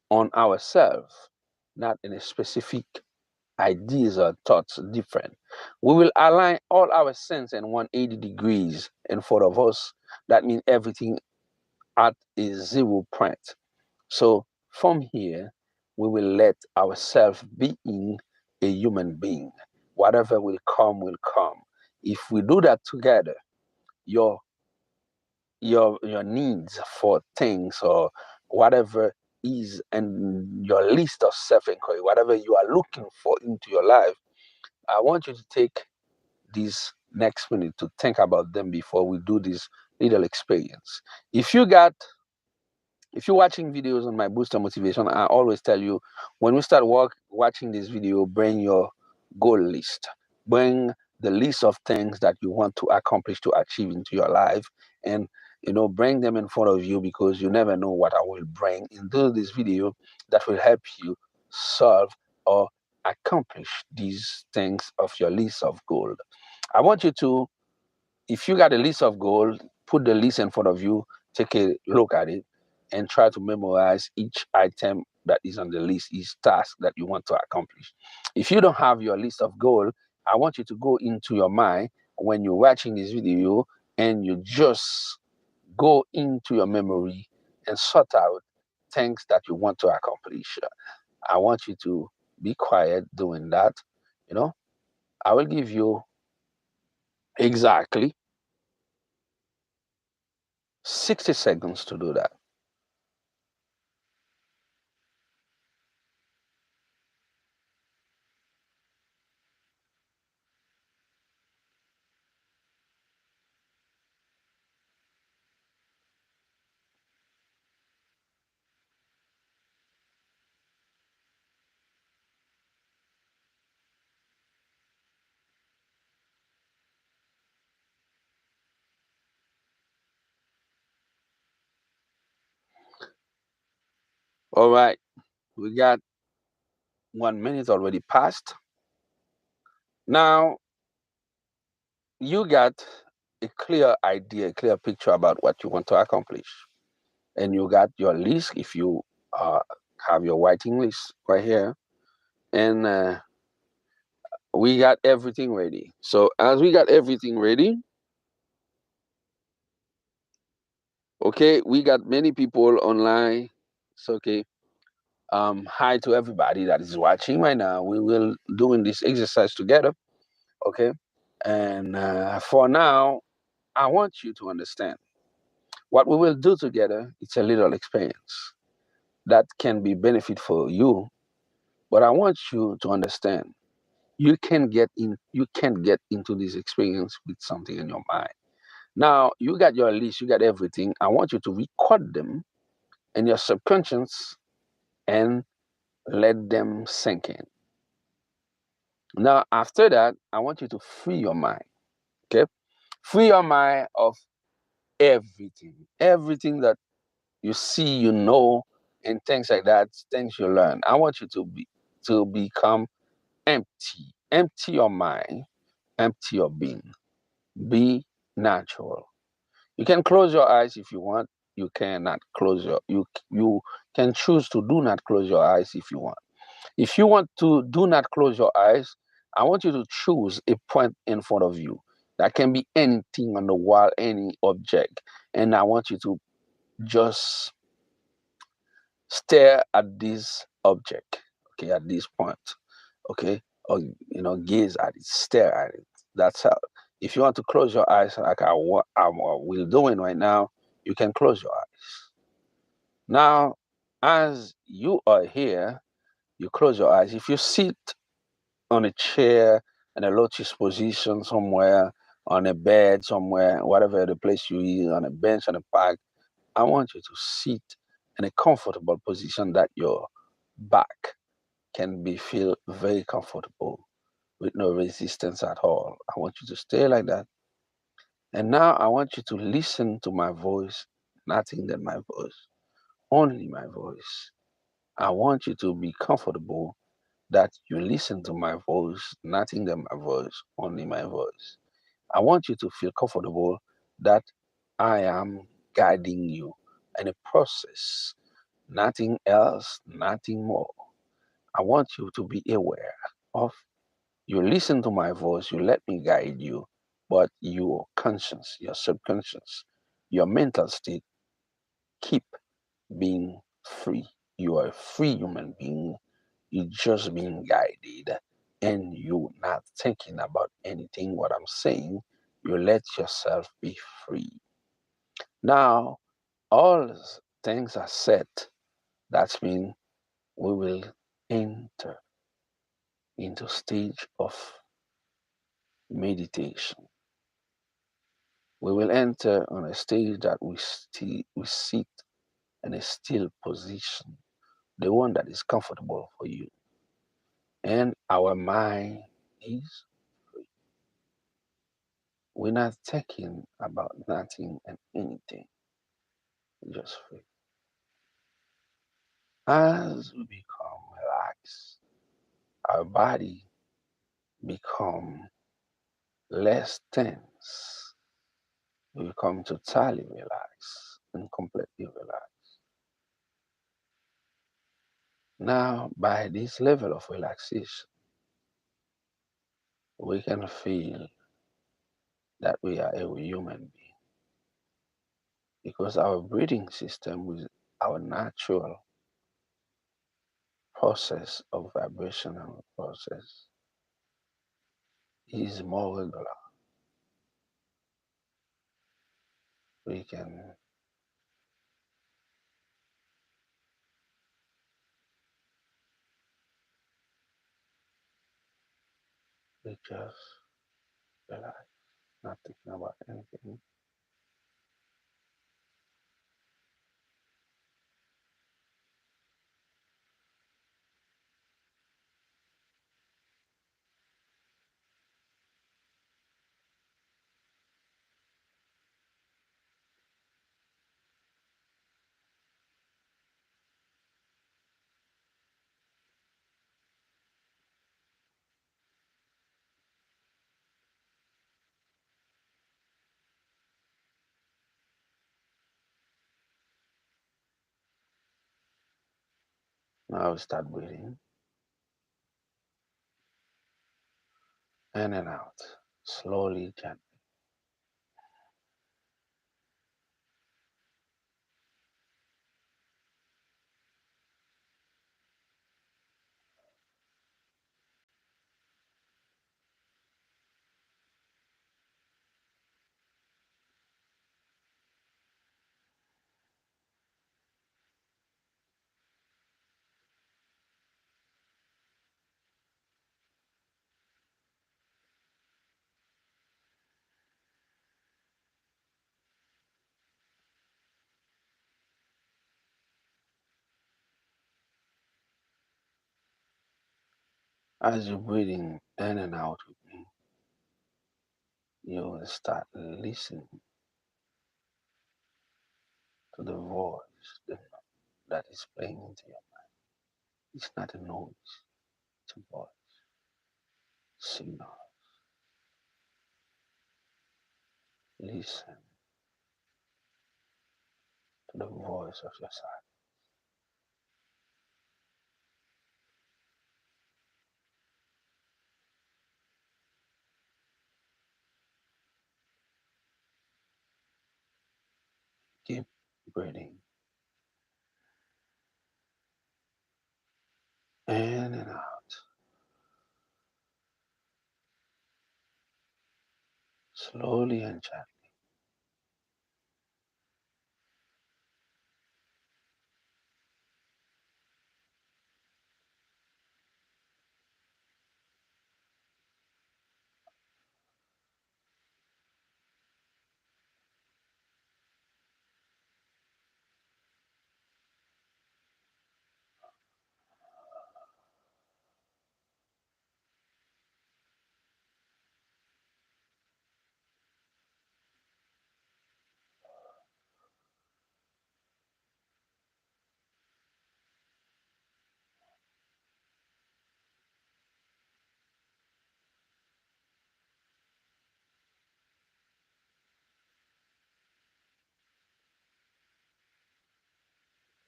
on ourselves, not in a specific ideas or thoughts different. We will align all our sense in 180 degrees in front of us. That means everything at a 0 point. So from here, we will let ourselves be in a human being. Whatever will come, will come. If we do that together, your your needs for things or whatever is and your list of self-inquiry, whatever you are looking for into your life, I want you to take this next minute to think about them before we do this little experience. If you got if you're watching videos on my booster motivation, I always tell you, when we start watching this video, bring your goal list, bring the list of things that you want to accomplish to achieve into your life, and bring them in front of you, because you never know what I will bring into this video that will help you solve or accomplish these things of your list of goals. I want you to, if you got a list of goals, put the list in front of you, take a look at it, and try to memorize each item that is on the list, each task that you want to accomplish. If you don't have your list of goals, I want you to go into your mind when you're watching this video, and you just go into your memory and sort out things that you want to accomplish. I want you to be quiet doing that. You know, I will give you exactly 60 seconds to do that. All right, we got 1 minute already passed. Now, you got a clear idea, a clear picture about what you want to accomplish, and you got your list if you uh, have your writing list right here, and we got everything ready. So as we got everything ready, okay, we got many people online. So okay, hi to everybody that is watching right now. We will doing this exercise together, okay? And for now, I want you to understand what we will do together. It's a little experience that can be benefit for you, but I want you to understand you can get into this experience with something in your mind. Now you got your list, you got everything. I want you to record them in your subconscious and let them sink in. Now, after that, I want you to free your mind. Okay? Free your mind of everything that you see, you know, and things like that, things you learn. I want you to become empty. Empty your mind, empty your being. Be natural. You can close your eyes if you want. You cannot close you can choose to do not close your eyes if you want. If you want to do not close your eyes, I want you to choose a point in front of you. That can be anything on the wall, any object. And I want you to just stare at this object, okay, at this point, okay? Or, gaze at it, stare at it. That's how. If you want to close your eyes, like I'm will doing right now, you can close your eyes. Now, as you are here, you close your eyes. If you sit on a chair in a lotus position somewhere, on a bed somewhere, whatever the place you is, on a bench, on a park, I want you to sit in a comfortable position that your back can be feel very comfortable with no resistance at all. I want you to stay like that. And now I want you to listen to my voice, nothing than my voice, only my voice. I want you to be comfortable that you listen to my voice, nothing than my voice, only my voice. I want you to feel comfortable that I am guiding you in a process, nothing else, nothing more. I want you to be aware of you listen to my voice, you let me guide you, but your conscience, your subconscious, your mental state keep being free. You are a free human being. You're just being guided and you're not thinking about anything what I'm saying. You let yourself be free. Now, all things are set. That means we will enter into stage of meditation. We will enter on a stage that we sit in a still position, the one that is comfortable for you. And our mind is free. We're not thinking about nothing and anything, just free. As we become relaxed, our body become less tense. We become totally relaxed and completely relaxed. Now, by this level of relaxation, we can feel that we are a human being because our breathing system with our natural process of vibrational process is more regular. We can we just relax, not thinking about anything. Now we start breathing in and out, slowly, gently. As you're breathing in and out with me, you will start listening to the voice that is playing into your mind. It's not a noise, it's a voice, signal. Listen to the voice of your side. Keep breathing in and out, slowly and gently.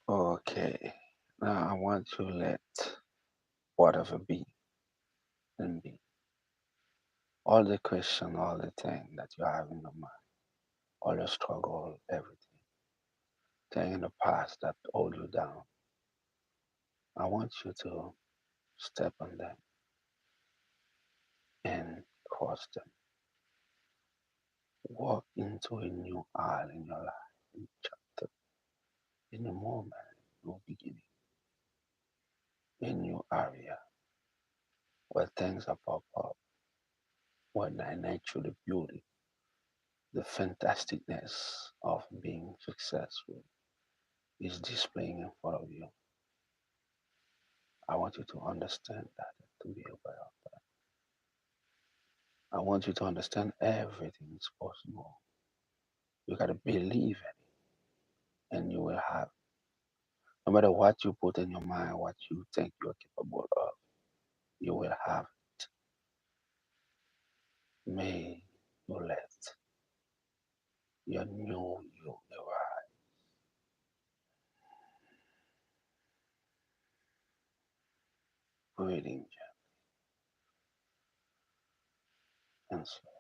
Okay, now I want to let whatever be and be. All the question, all the thing that you have in your mind, all your struggle, everything, thing in the past that hold you down. I want you to step on them and cross them. Walk into a new aisle in your life, a new chapter, in a moment, a new beginning, a new area where things are pop up, where the natural beauty, the fantasticness of being successful is displaying in front of you. I want you to understand that, to be aware of that. I want you to understand everything is possible. You got to believe in it, and you will have. No matter what you put in your mind, what you think you're capable of, you will have it. May you let your new you arrive. Breathing gently and slow.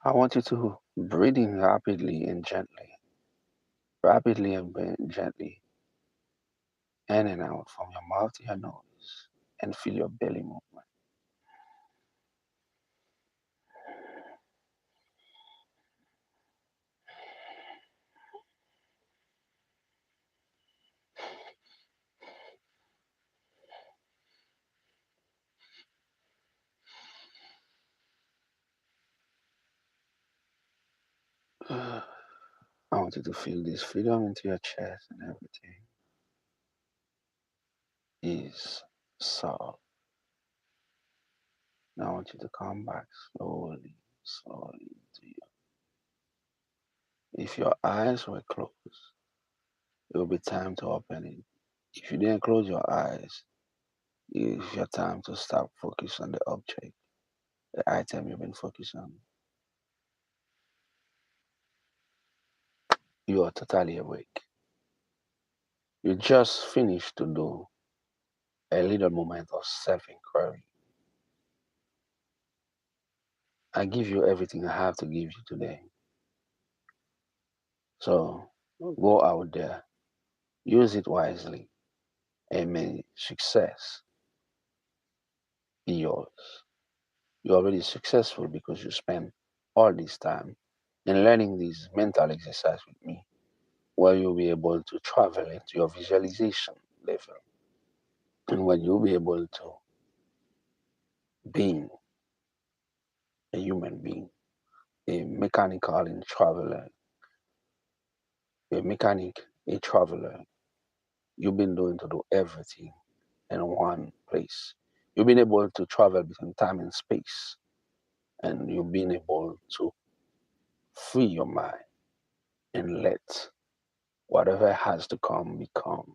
I want you to breathing rapidly and gently, in and out from your mouth to your nose, and feel your belly movement. I want you to feel this freedom into your chest and everything is solved. Now I want you to come back slowly, slowly to you. If your eyes were closed, it will be time to open it. If you didn't close your eyes, it's your time to stop focus on the object, the item you've been focused on. You are totally awake. You just finished to do a little moment of self-inquiry. I give you everything I have to give you today. So go out there, use it wisely, and may success be yours. You're already successful because you spend all this time in learning this mental exercise with me, where you'll be able to travel into your visualization level, and when you'll be able to being a human being, a mechanical and traveler, a mechanic, a traveler. You've been doing to do everything in one place. You've been able to travel between time and space, and you've been able to free your mind and let whatever has to come become.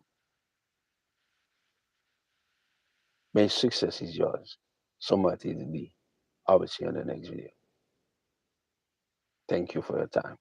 May success is yours. So much it be. I will see you in the next video. Thank you for your time.